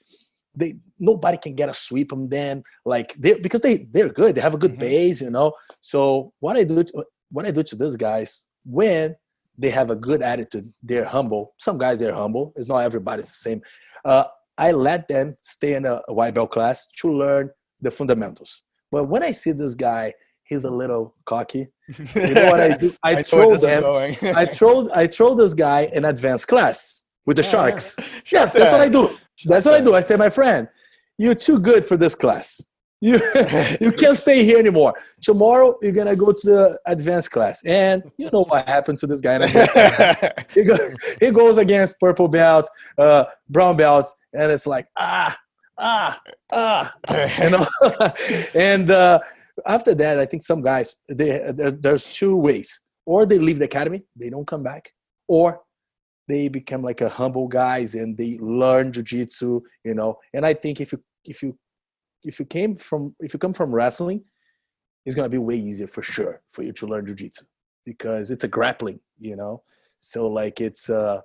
D: nobody can get a sweep on them, like because they're good, they have a good base, you know. So what I do to these guys, when they have a good attitude, they're humble. Some guys, they're humble. It's not everybody's the same. I let them stay in a white belt class to learn the fundamentals. But when I see this guy, he's a little cocky. You know what I do? I throw this guy in advanced class with the sharks. Yeah, that's what I do. That's what I do. I say, my friend, you're too good for this class. You can't stay here anymore. Tomorrow, you're going to go to the advanced class. And you know what happened to this guy in advanced class. He goes against purple belts, brown belts, and it's like, you know. And after that, I think some guys, there's two ways. Or they leave the academy, they don't come back, or they become like a humble guys and they learn jiu-jitsu, you know. And I think if you come from wrestling, it's gonna be way easier for sure for you to learn jiu-jitsu, because it's a grappling, you know. So like I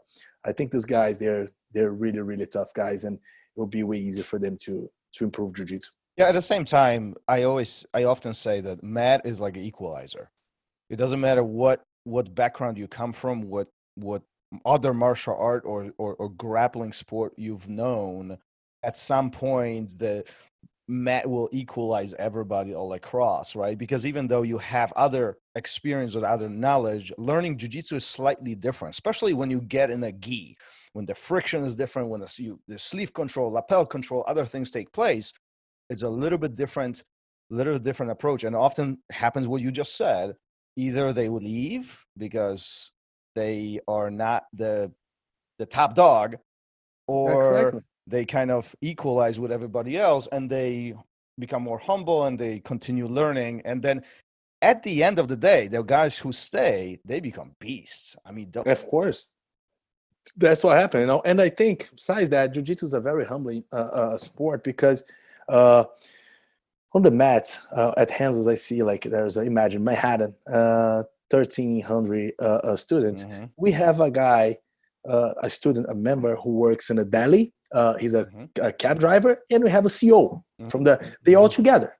D: think these guys, they're really, really tough guys, and it will be way easier for them to improve jiu-jitsu.
A: Yeah, at the same time, I often say that mat is like an equalizer. It doesn't matter what background you come from, what other martial art or grappling sport you've known. At some point, the mat will equalize everybody all across, right? Because even though you have other experience or other knowledge, learning jiu-jitsu is slightly different, especially when you get in a gi, when the friction is different, when the sleeve control, lapel control, other things take place. It's a little different approach. And often happens what you just said. Either they would leave because they are not the top dog, or
D: Exactly.
A: they kind of equalize with everybody else and they become more humble and they continue learning. And then at the end of the day, the guys who stay, they become beasts. I mean,
D: Of course. That's what happened, you know. And I think besides that, jiu-jitsu is a very humbling sport because on the mat at Hansel's, I see like there's imagine Manhattan, 1,300 students.
A: Mhm.
D: We have a guy, a student, a member who works in a deli. He's a cab driver, and we have a CO from they all together.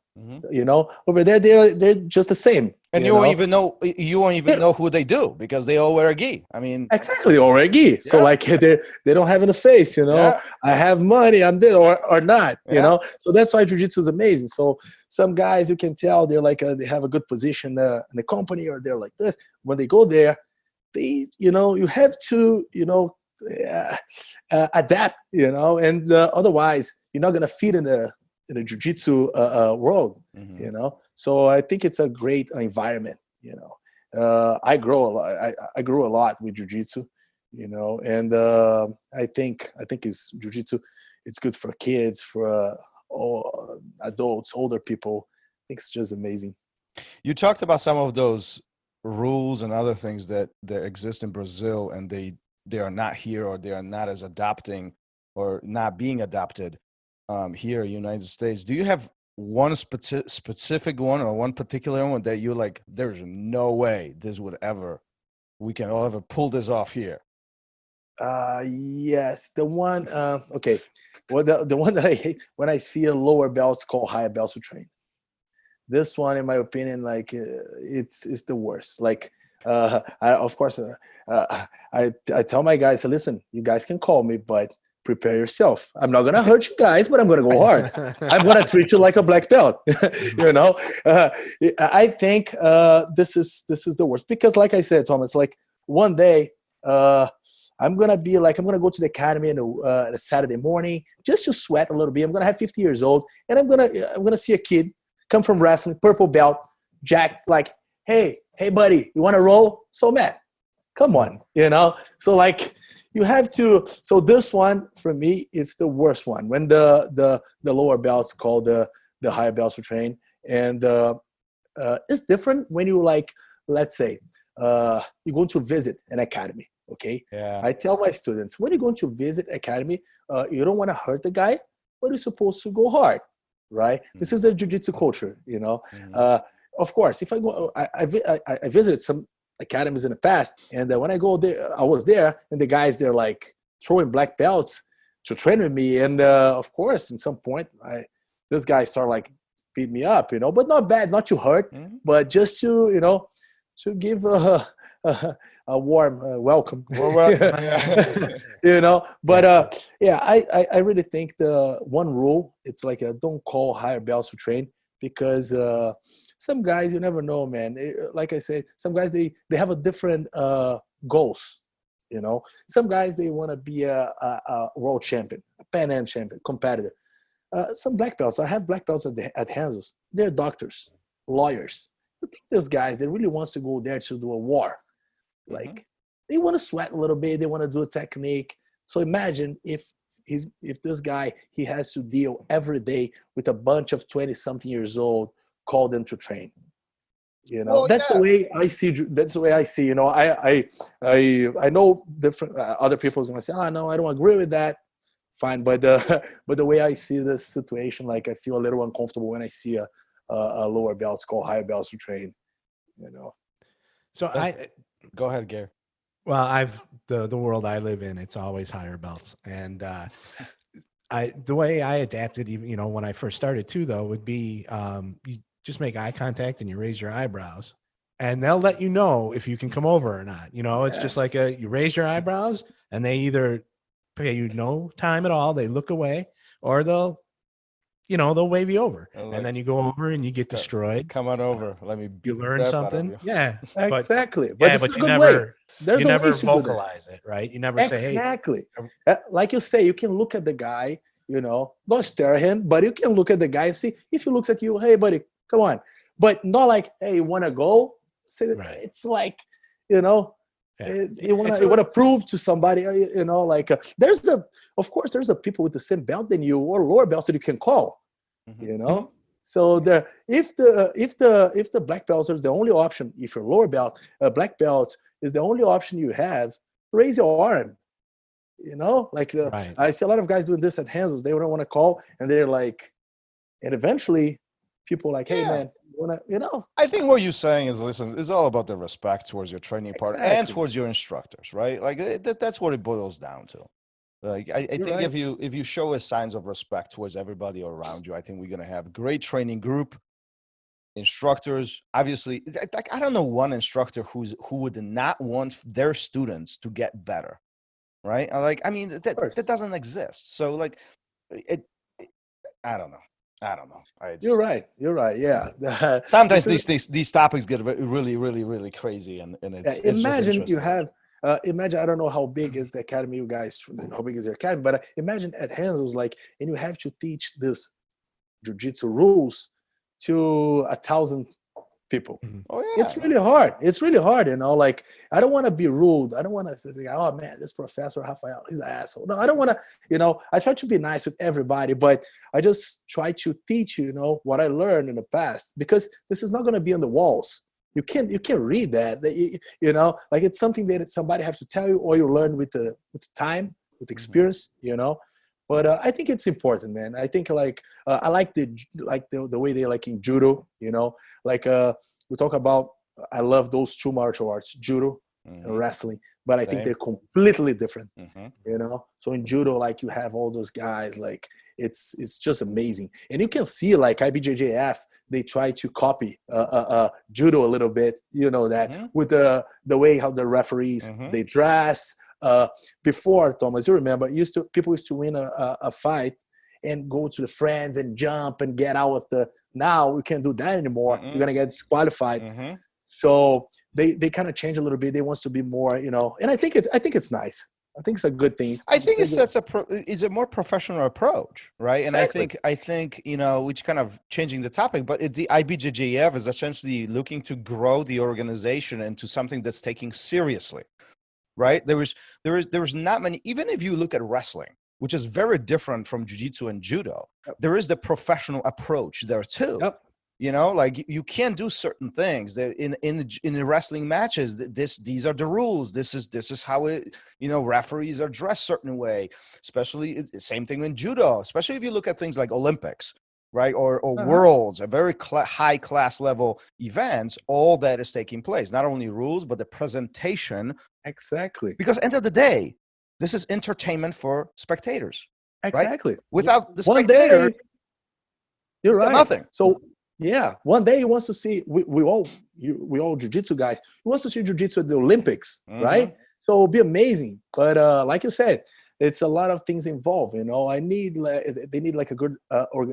D: You know, over there they're just the same.
A: And you won't even know who they do because they all wear a gi. I mean,
D: Exactly, already. So like they don't have in the face, you know.
A: Yeah.
D: I have money, I'm this or not, you
A: Yeah.
D: know. So that's why jiu-jitsu is amazing. So some guys you can tell they're like they have a good position in the company, or they're like this. When they go there, they you have to adapt, and otherwise you're not gonna fit in a jiu-jitsu world, you know. So I think it's a great environment, you know. I grow a lot. I grew a lot with jiu-jitsu, you know, and I think it's jiu-jitsu. It's good for kids, for all adults, older people. I think it's just amazing.
A: You talked about some of those rules and other things that exist in Brazil, and they are not here, or they are not as adapting or not being adapted here in the United States. Do you have one specific one or one particular one that you're like, there's no way we can all ever pull this off here?
D: Yes, the one. Okay, well, the one that I hate when I see a lower belts called higher belts to train. This one, in my opinion, like it's the worst. Like, of course, I tell my guys, listen, you guys can call me, but prepare yourself. I'm not gonna hurt you guys, but I'm gonna go hard. I'm gonna treat you like a black belt. You know, I think this is the worst because, like I said, Thomas, like one day. I'm gonna go to the academy on a Saturday morning just to sweat a little bit. I'm gonna have 50 years old, and I'm gonna see a kid come from wrestling, purple belt, jacked, like, hey, buddy, you want to roll? So man, come on, you know. So like you have to. So this one for me is the worst one when the lower belts call the higher belts to train, and it's different when you like, let's say, you're going to visit an academy. Okay.
A: Yeah.
D: I tell my students, when you're going to visit academy, you don't want to hurt the guy, but you're supposed to go hard, right? This is the jiu-jitsu culture, you know. Of course, if I go, I visited some academies in the past, and when I go there, I was there, and the guys, they're like throwing black belts to train with me, and of course, in some point, this guy started like beat me up, you know, but not bad, not to hurt, but just to, you know, to give a warm welcome, you know. But yeah, I really think the one rule, it's like don't call higher belts to train, because some guys, you never know, man. Like I said, some guys they have a different goals, you know. Some guys they want to be a world champion, a Pan Am champion, competitor. Some black belts, I have black belts at Hansel's. They're doctors, lawyers. I think those guys, they really wants to go there to do a war. Like they want to sweat a little bit, they want to do a technique. So imagine if this guy, he has to deal every day with a bunch of 20-something years old, call them to train. You know,
A: Well,
D: that's
A: yeah.
D: the way I see. That's the way I see. You know, I know different other people's gonna say, "Oh no, I don't agree with that." Fine, but the way I see this situation, like I feel a little uncomfortable when I see a lower belts call higher belts to train. You know.
B: So
A: Go ahead, Gary.
B: Well, the world I live in, it's always higher belts, and The way I adapted, even, you know, when I first started too, though, would be you just make eye contact and you raise your eyebrows, and they'll let you know if you can come over or not. You know, it's just like
D: Yes.
B: you raise your eyebrows and they either pay you no time at all, they look away, or they'll wave you over,
A: I'm
B: and
A: like,
B: then you go over and you get destroyed.
A: come on over. Let me
B: You
A: beat the
B: learn
A: crap out of
B: something.
A: you.
B: Yeah. But
D: Exactly. But
B: yeah,
D: it's
B: but
D: a good way.
B: you
D: There's a way
B: never
D: to do that.
B: vocalize it, right? You never say, hey,
D: Exactly. Like you say, you can look at the guy, don't stare at him, but you can look at the guy and see if he looks at you, hey, buddy, come on. But not like, hey, you want to go? Say that.
B: Right.
D: It's like, you
B: Yeah.
D: want to prove to somebody, like of course, there's a people with the same belt than you or lower belts that you can call,
A: Mhm.
D: So if the black belts are the only option, if you're lower belt, black belt is the only option you have, raise your arm.
B: Right.
D: I see a lot of guys doing this at Hansel's. They don't want to call, and they're like, and eventually, people are like, hey
A: Yeah.
D: man, you wanna,
A: I think what you're saying is, listen, it's all about the respect towards your training partner and
D: Exactly.
A: towards your instructors, right? Like that's what it boils down to. Like I think
D: right.
A: if you show us signs of respect towards everybody around you, I think we're gonna have a great training group, instructors. Obviously, like I don't know one instructor who would not want their students to get better, right? Like I mean that
D: course.
A: doesn't exist. So like I don't know.
D: You're right. Yeah.
A: Sometimes
D: This is-
A: these topics get really, really, really crazy, and it's just
D: imagine you
A: interesting.
D: have imagine, I don't know how big is the academy, you guys, how big is your academy, but imagine at Hansel's, like, and you have to teach this jiu-jitsu rules to 1,000 people.
A: Oh yeah,
D: It's really hard. Like, I don't want to be rude. I don't want to say, oh man, this professor Rafael, he's an asshole. No, I don't want to, I try to be nice with everybody, but I just try to teach what I learned in the past, because this is not going to be on the walls. You can't read that, like it's something that somebody has to tell you, or you learn with the time, with experience, But I think it's important, man. I think I like the way they like in judo, like we talk about. I love those two martial arts, judo and wrestling, but I think they're completely different, So in judo, like, you have all those guys, like it's just amazing, and you can see like IBJJF, they try to copy judo a little bit, that with the way how the referees they dress. Before, Thomas, you remember, people used to win a fight and go to the friends and jump and get out of the. Now we can't do that anymore. You're gonna get disqualified. So they kind of change a little bit. They want to be more, and I think it's nice. I think it's a good thing.
A: I think it's a more professional approach, right?
D: Exactly.
A: And I think which kind of changing the topic, but the IBJJF is essentially looking to grow the organization into something that's taken seriously. Right? There is not many, even if you look at wrestling, which is very different from jiu-jitsu and judo, there is the professional approach there too.
D: Yep.
A: Like you can't do certain things that in the wrestling matches. These are the rules. This is how it, referees are dressed certain way, especially same thing in judo, especially if you look at things like Olympics, right? Or worlds, a very high class level events, all that is taking place. Not only rules, but the presentation.
D: Exactly.
A: Because end of the day, this is entertainment for spectators.
D: Exactly.
A: Right? Without the
D: One
A: spectator,
D: day, you're right.
A: nothing.
D: So yeah, one day he wants to see, we all jiu-jitsu guys, he wants to see jiu-jitsu at the Olympics, right? So it'll be amazing. But like you said, it's a lot of things involved. They need like a good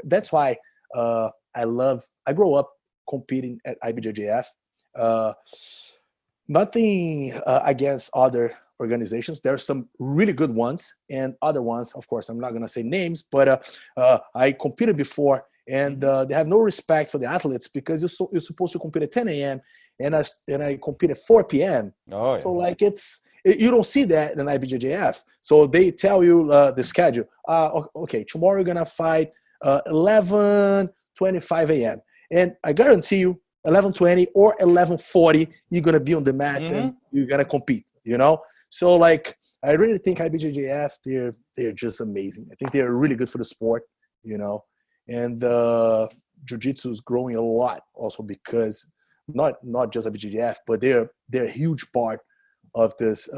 D: that's why I grew up competing at IBJJF. Nothing against other organizations. There are some really good ones, and other ones, of course, I'm not going to say names, but I competed before, and they have no respect for the athletes, because you're supposed to compete at 10 a.m. and I compete at 4 p.m. Oh, yeah. So like you don't see that in IBJJF. So they tell you the schedule. Okay, tomorrow you're gonna fight 11:25 a.m. and I guarantee you 11:20 or 11:40 you're gonna be on the mat and you're gonna compete. So like I really think IBJJF, they're just amazing. I think they're really good for the sport. And jiu-jitsu is growing a lot also, because not just IBJJF, but they're a huge part of this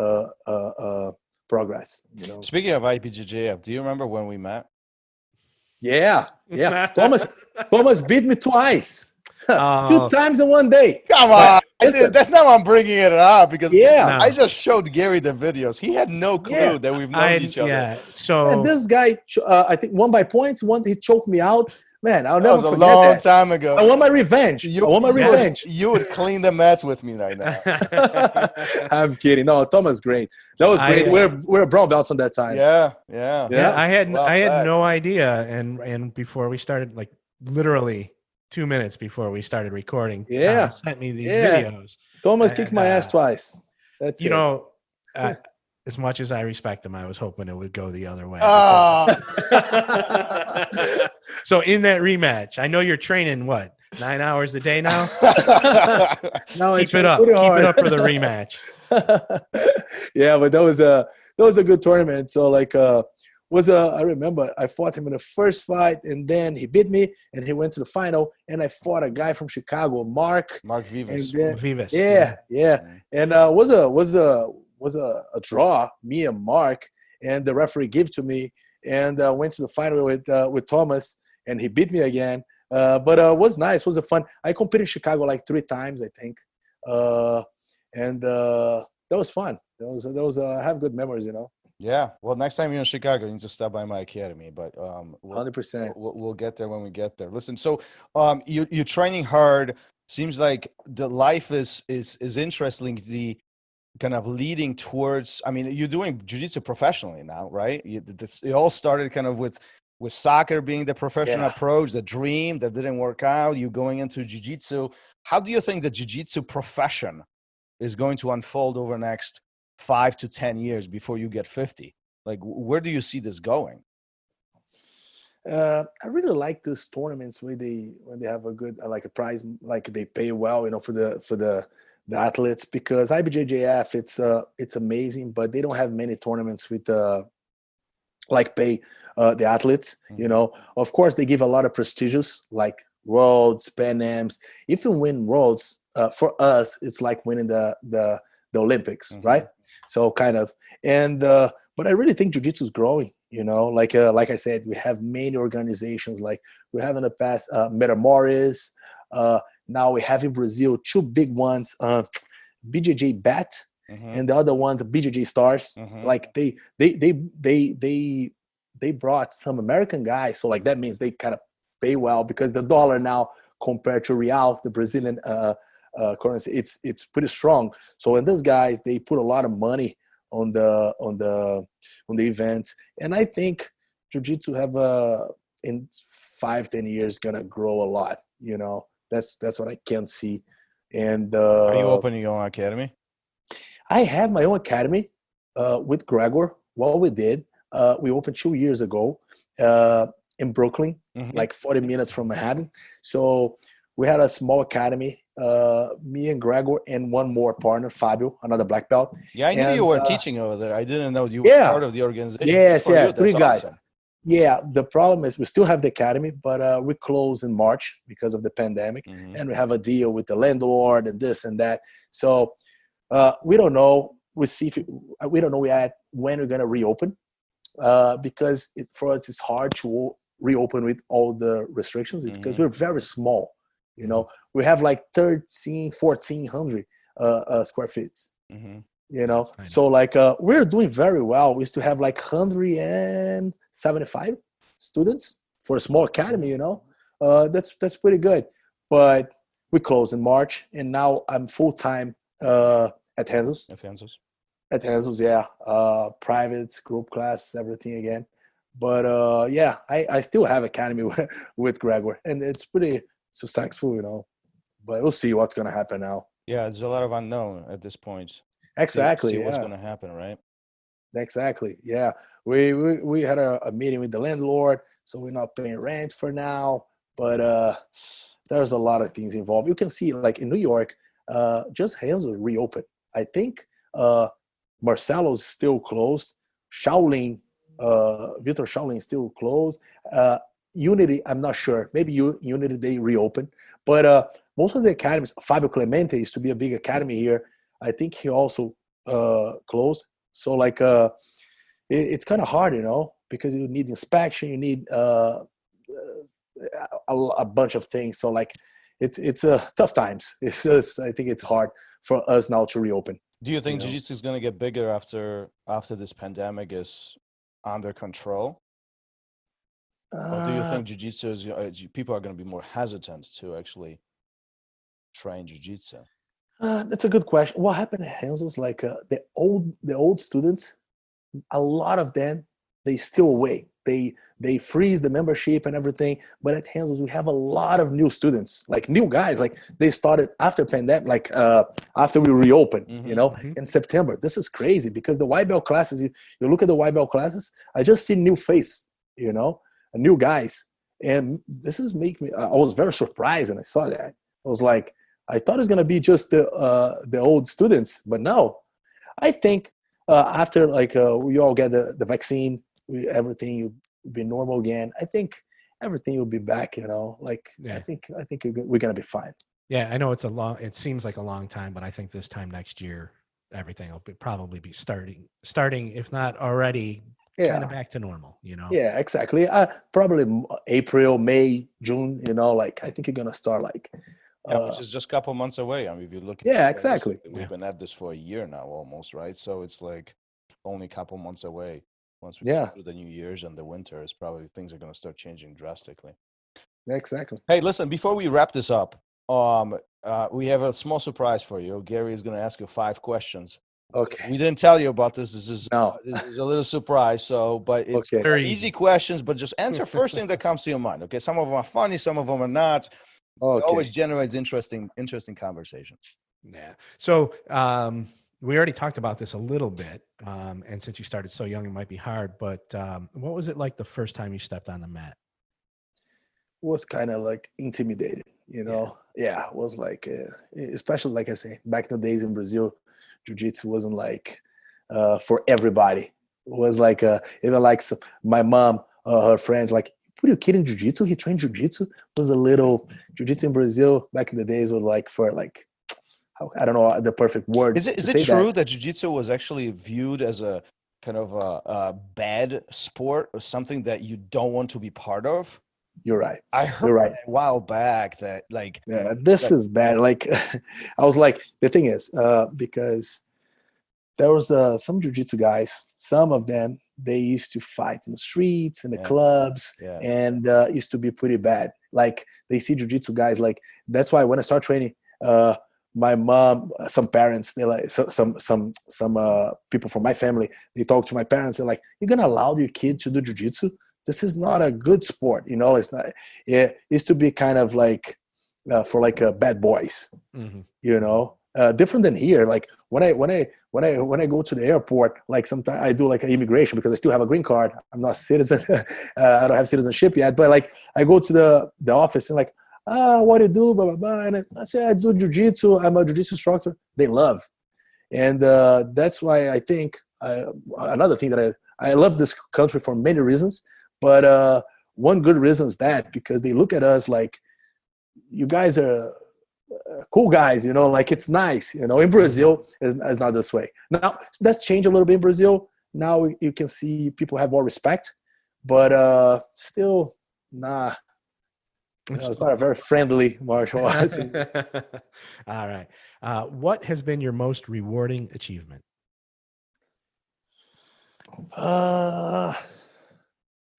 D: progress.
A: Speaking of IBJJF, do you remember when we met?
D: Yeah. Thomas beat me twice.
B: Oh.
D: 2 times in one day.
A: Come on. That's not why I'm bringing it up, because
D: Yeah.
A: I just showed Gary the videos. He had no clue that we've known each other.
B: Yeah. So
D: And this guy, I think, won by points. He choked me out. Man, I'll
A: That
D: never
A: was a
D: forget
A: long
D: that.
A: time ago.
D: I want my revenge.
A: You would clean the mats with me right now.
D: I'm kidding. No, Thomas, great. That was great. We're brown belts on that time.
A: Yeah.
B: I had no idea, and before we started, like literally 2 minutes before we started recording, Tom sent me these videos.
D: Thomas kicked my ass twice. That's
B: you know, as much as I respect him, I was hoping it would go the other way. So in that rematch, I know you're training 9 hours a day now.
D: No,
B: keep it up for the rematch.
D: Yeah, but that was a good tournament. So like I remember I fought him in the first fight, and then he beat me, and he went to the final, and I fought a guy from Chicago, Mark
A: Vivas.
B: Vivas.
D: Yeah. And was a draw, me and Mark, and the referee gave to me, and went to the final with Thomas, and he beat me again. But it was nice. It was a fun. I competed in Chicago like 3 times, I think, and that was fun. That was I have good memories, you know.
A: Yeah. Well, next time you're in Chicago, you need to stop by my academy. But
D: 100%.
A: We'll get there when we get there. Listen, so you're training hard. Seems like the life is interesting. The kind of leading towards. I mean, you're doing jiu-jitsu professionally now, right? It all started kind of with soccer being the professional approach, the dream that didn't work out. You going into jiu-jitsu. How do you think the jiu-jitsu profession is going to unfold over the next 5 to 10 years before you get 50? Like, where do you see this going?
D: I really like these tournaments when they have a good like a prize, like they pay well, you know, for the athletes, because IBJJF it's amazing, but they don't have many tournaments with like pay the athletes. You know, of course they give a lot of prestigious like Worlds, Pan Ams. If you win Worlds, for us it's like winning the Olympics, right? So kind of, and but I really think jiu-jitsu is growing. You know, like I said, we have many organizations. Like we have in the past, Metamoris. Now we have in Brazil 2 big ones, BJJ Bet, and the other ones BJJ Stars. Like they brought some American guys, so like that means they kind of pay well, because the dollar now compared to real, the Brazilian currency, it's pretty strong. So and those guys, they put a lot of money on the events, and I think jiu-jitsu have in 5-10 years gonna grow a lot. You know, that's what I can see. And
A: are you opening your own academy?
D: I have my own academy with Greggor. What we did, we opened 2 years ago in Brooklyn, like 40 minutes from Manhattan. So we had a small academy, me and Greggor and one more partner, Fabio, another black belt.
A: Yeah, I knew you were teaching over there. I didn't know you were part of the organization.
D: Yes, 3 guys.
A: Awesome.
D: Yeah, the problem is we still have the academy, but we closed in March because of the pandemic, and we have a deal with the landlord and this and that. So we don't know. We don't know yet when we're gonna reopen, because for us it's hard to reopen with all the restrictions, because we're very small. You know, we have like 1,400 square feet. You know, so like we're doing very well. We used to have like 175 students for a small academy. You know, that's pretty good. But we closed in March, and now I'm full time at Renzo's. At Renzo's, yeah, privates, group class, everything again. But yeah, I still have academy with Greggor, and it's pretty successful, you know. But we'll see what's gonna happen now.
A: Yeah, there's a lot of unknown at this point.
D: Exactly.
A: See what's gonna happen, right?
D: Exactly. Yeah. We had a meeting with the landlord, so we're not paying rent for now. But there's a lot of things involved. You can see, like in New York, just Renzo reopened. I think Marcelo's still closed. Shaolin, Vitor Shaolin is still closed. Unity, I'm not sure. Maybe Unity they reopened. But most of the academies, Fabio Clemente used to be a big academy here. I think he also closed. So like it's kind of hard, you know, because you need inspection, you need a bunch of things. So like it's tough times. It's just, I think it's hard for us now to reopen.
A: Do you think Jiu-Jitsu is going to get bigger after this pandemic is under control? Or do you think Jiu-Jitsu is, people are going to be more hesitant to actually train Jiu-Jitsu?
D: That's a good question. What happened at Renzo's, like the old students, a lot of them, they still away. They freeze the membership and everything. But at Renzo's, we have a lot of new students, like new guys. Like they started after pandemic, like after we reopened, in September. This is crazy because the white belt classes, you look at the white belt classes, I just see new face, new guys. And this is making me, I was very surprised when I saw that. I was like, I thought it was going to be just the old students, but no. I think after we all get the vaccine, everything will be normal again. I think everything will be back, I think we're going to be fine.
B: Yeah, I know it seems like a long time, but I think this time next year, everything will probably be starting, if not already, kind of back to normal,
D: Yeah, exactly. Probably April, May, June, I think you're going to start
A: which is just a couple months away. I mean, if you look
D: at exactly.
A: We've been at this for a year now almost, right? So it's like only a couple months away. Once we get through the New Year's and the winter, is probably things are going to start changing drastically.
D: Exactly.
A: Hey, listen, before we wrap this up, we have a small surprise for you. Gary is going to ask you 5 questions.
D: Okay.
A: We didn't tell you about this. This is a little surprise. But it's very easy questions, but just answer first thing that comes to your mind. Okay. Some of them are funny. Some of them are not. Okay. It always generates interesting conversations.
B: Yeah. So we already talked about this a little bit. And since you started so young, it might be hard, but what was it like the first time you stepped on the mat?
D: It was kind of like intimidated, Yeah, it was like, especially like I say, back in the days in Brazil, Jiu-Jitsu wasn't like for everybody. It was like even like my mom, her friends, like, put your kid in Jiu-Jitsu? He trained Jiu-Jitsu? It was a little Jiu-Jitsu in Brazil back in the days was like for like, I don't know the perfect word.
A: Is it true that Jiu-Jitsu was actually viewed as a kind of a bad sport or something that you don't want to be part of?
D: You're right.
A: I heard a while back that
D: this is bad. Like I was like, the thing is, because there was some Jiu-Jitsu guys, some of them, they used to fight in the streets, in the clubs, and used to be pretty bad. Like they see Jiu-Jitsu guys, like that's why when I start training, my mom, some parents, they like some people from my family, they talk to my parents, they're like, you're gonna allow your kid to do Jiu-Jitsu? This is not a good sport, It's not. It used to be kind of like for like bad boys, different than here. Like when I go to the airport, like sometimes I do like an immigration because I still have a green card. I'm not a citizen. I don't have citizenship yet. But like I go to the office and like, what do you do? Blah blah blah. And I say I do Jiu-Jitsu. I'm a Jiu-Jitsu instructor. They love, and that's why I think another thing that I love this country for many reasons. But one good reason is that because they look at us like, you guys are cool guys, like it's nice, in Brazil it's not this way. Now that's changed a little bit in Brazil. Now you can see people have more respect, but still, it's not a very friendly martial arts.
B: All right. What has been your most rewarding achievement?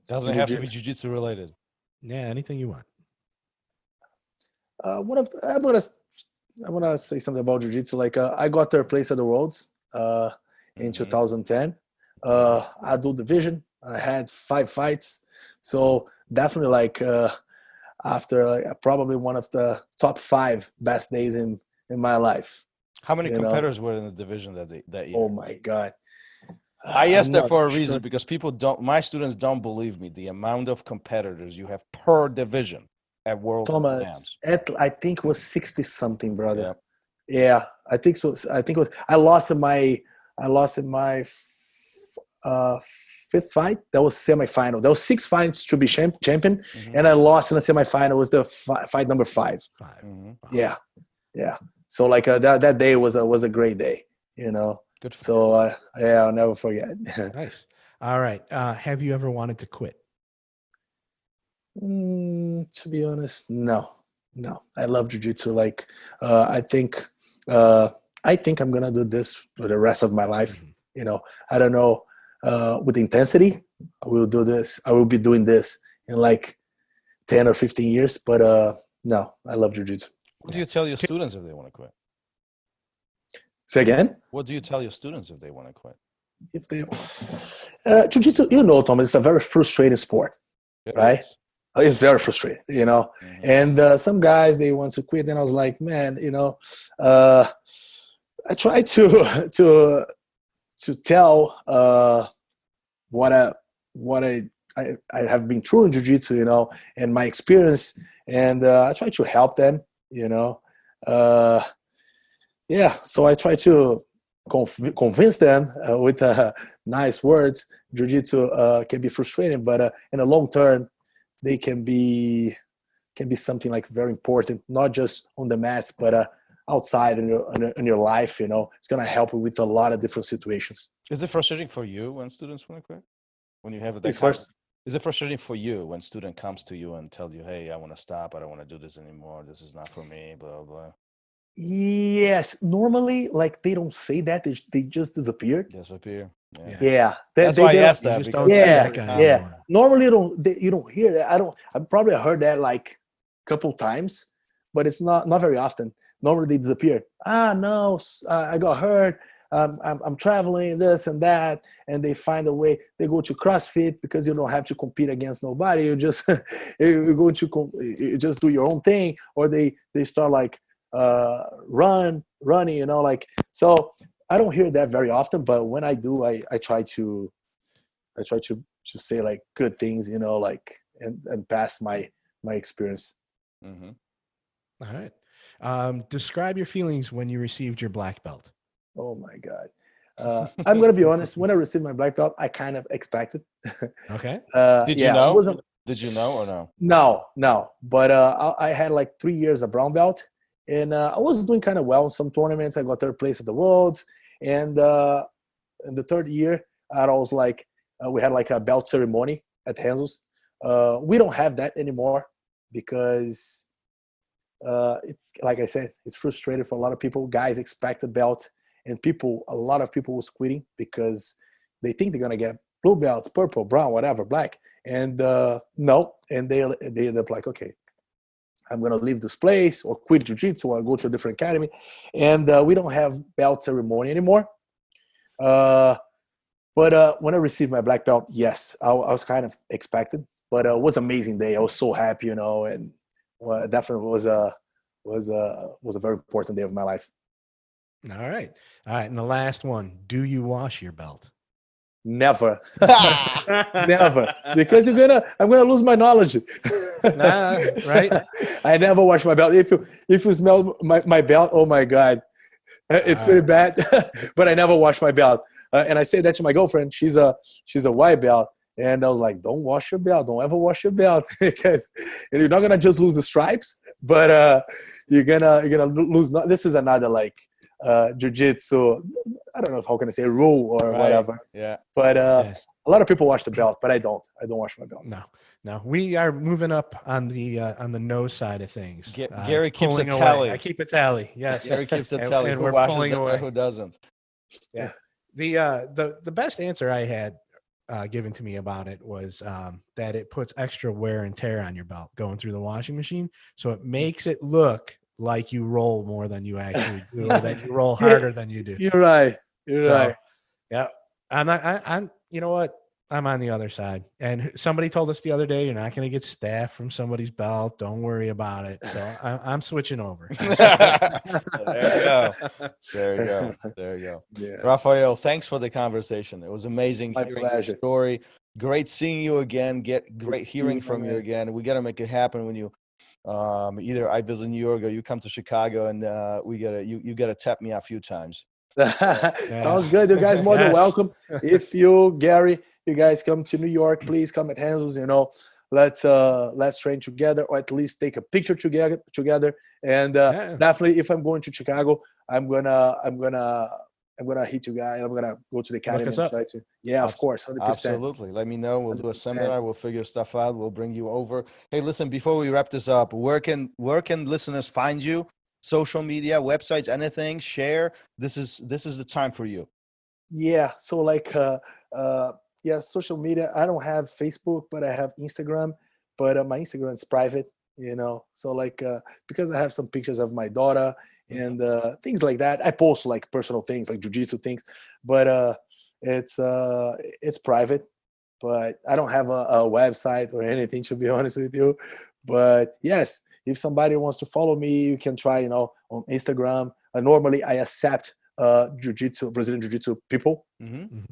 A: Doesn't have to be Jiu-Jitsu related.
B: Yeah, anything you want.
D: I want to say something about Jiu-Jitsu. Like I got third place at the Worlds in 2010. I do division. I had 5 fights. So definitely like after probably one of the top 5 best days in my life.
A: How many competitors were in the division that year?
D: Oh my God.
A: I asked that for a reason because my students don't believe me. The amount of competitors you have per division at World
D: Thomas, I think it was 60 something, brother. Yeah, I think so. I think it was. I lost in my 5th fight. That was semifinal. There was 6 fights to be champion, and I lost in the semifinal. It was the fight number 5. Yeah. So like that day was a great day.
A: Good.
D: So I'll never forget.
B: Nice. All right. Have you ever wanted to quit?
D: To be honest, no. I love jiu-jitsu. Like, I think I'm gonna do this for the rest of my life. I don't know. With intensity, I will do this. I will be doing this in like 10 or 15 years. But no, I love jiu-jitsu.
A: What do you tell your students if they want to quit?
D: Say again?
A: What do you tell your students if they want to quit?
D: If they jiu-jitsu, Thomas, it's a very frustrating sport, right? It's very frustrating, And some guys, they want to quit, and I was like, man, I try to tell what I have been through in jiu-jitsu, and my experience, and I try to help them, So I try to convince them with nice words. Jiu-jitsu can be frustrating, but in the long term, they can be something like very important, not just on the mats, but outside in your life. It's gonna help you with a lot of different situations.
A: Is it frustrating for you when students want to quit? When you have is it frustrating for you when a student comes to you and tells you, "Hey, I want to stop. I don't want to do this anymore. This is not for me." Blah blah.
D: Yes, normally, like, they don't say that. They just disappear.
A: Yeah.
D: That's
A: why I asked that.
D: Normally, you don't hear that. I probably heard that like a couple times, but it's not very often. Normally, they disappear. No, I got hurt. I'm traveling, this and that, and they find a way. They go to CrossFit because you don't have to compete against nobody. You just you just do your own thing, or they start like running, like. So I don't hear that very often, but when I do, I try to say like good things, like, and pass my experience.
B: Mm-hmm. All right. Describe your feelings when you received your black belt.
D: Oh my God. I'm going to be honest. When I received my black belt, I kind of expected.
B: Okay.
A: Did you know? Did you know or no?
D: No. But I had like 3 years of brown belt, and I was doing kind of well in some tournaments. I got third place at the Worlds, and in the third year, I was like, we had like a belt ceremony at Renzo's. We don't have that anymore because it's, like I said, it's frustrating for a lot of people. Guys expect a belt. And a lot of people was quitting because they think they're gonna get blue belts, purple, brown, whatever, black, and no, and they end up like, okay, I'm gonna leave this place or quit jiu-jitsu or go to a different academy, and we don't have belt ceremony anymore. But when I received my black belt, yes, I was kind of expected, but it was an amazing day. I was so happy, and it definitely was a very important day of my life.
B: All right. And the last one, do you wash your belt?
D: Never. Never. Because I'm gonna lose my knowledge.
B: Right?
D: I never wash my belt. If you smell my belt, oh my God. It's pretty bad. But I never wash my belt. And I say that to my girlfriend. She's a white belt. And I was like, don't wash your belt. Don't ever wash your belt. Because you're not gonna just lose the stripes, but you're gonna lose. This is another like jiu-jitsu, I don't know how can I say, rule or whatever.
A: Yeah.
D: But a lot of people wash the belt, but I don't wash my belt.
B: No. We are moving up on the no side of things.
A: Gary keeps a tally.
B: I keep a tally. Yes.
A: Gary keeps a tally.
B: And
A: who
B: we're
A: washes
B: pulling away.
A: Who doesn't?
B: Yeah. The best answer I had given to me about it was that it puts extra wear and tear on your belt going through the washing machine, so it makes it look like you roll more than you actually do, or that you roll harder than you do.
D: You're right.
B: Yeah. I'm you know what? I'm on the other side. And somebody told us the other day, you're not going to get staph from somebody's belt. Don't worry about it. So I'm switching over.
A: There you go.
D: Yeah.
A: Rafael, thanks for the conversation. It was amazing hearing your
D: pleasure.
A: story. Great seeing you again. Great hearing from you again. We got to make it happen when you either I visit New York or you come to Chicago, and you gotta tap me a few times.
D: Sounds good. You guys more than welcome. If Gary, you guys come to New York, please come at Renzo's. Let's train together, or at least take a picture together. And definitely, if I'm going to Chicago, I'm gonna I'm gonna hit you guys. I'm gonna go to the academy
B: us
D: and
B: up.
D: try to. Yeah, of course, 100%.
A: Absolutely. Let me know. We'll do a
D: 100%.
A: seminar. We'll figure stuff out. We'll bring you over. Hey, listen, before we wrap this up, where can listeners find you? Social media, websites, anything, share. This is the time for you.
D: Yeah. So like, social media. I don't have Facebook, but I have Instagram. But my Instagram is private, So like, because I have some pictures of my daughter and things like that. I post like personal things, like jiu-jitsu things, but it's private. But I don't have a website or anything, to be honest with you. But yes, if somebody wants to follow me, you can try, on Instagram. Normally, I accept Brazilian jiu-jitsu people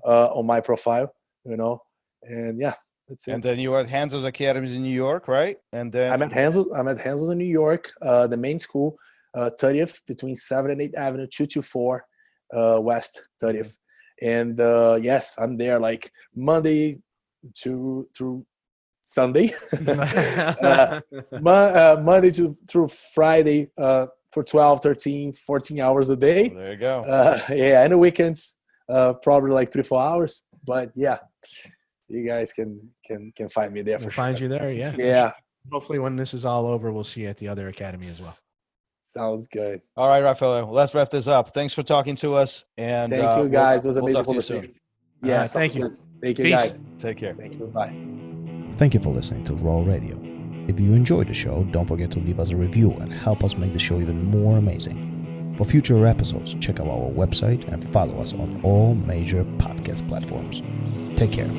D: on my profile, and yeah, that's it.
A: And then you are at Renzo's Academies in New York, right? And then
D: I'm at Renzo's in New York, the main school, 30th between 7th and 8th Avenue, 224 West 30th. And yes, I'm there like Monday through Sunday, Monday through Friday for 12, 13, 14 hours a day.
A: there you go.
D: And the weekends probably like 3-4 hours. But yeah, you guys can find me there.
B: We'll find you there. Yeah.
D: Yeah.
B: Hopefully when this is all over, we'll see you at the other academy as well.
D: Sounds good.
A: All right, Rafael, let's wrap this up. Thanks for talking to us. And
D: thank you guys. It was amazing
A: talk to you soon.
D: conversation. Yeah.
B: Thank you.
D: Good. Thank you,
B: Peace.
D: guys.
A: Take care.
D: Thank you. Bye.
C: Thank you for listening to RŌL Radio. If you enjoyed the show, don't forget to leave us a review and help us make the show even more amazing. For future episodes, check out our website and follow us on all major podcast platforms. Take care.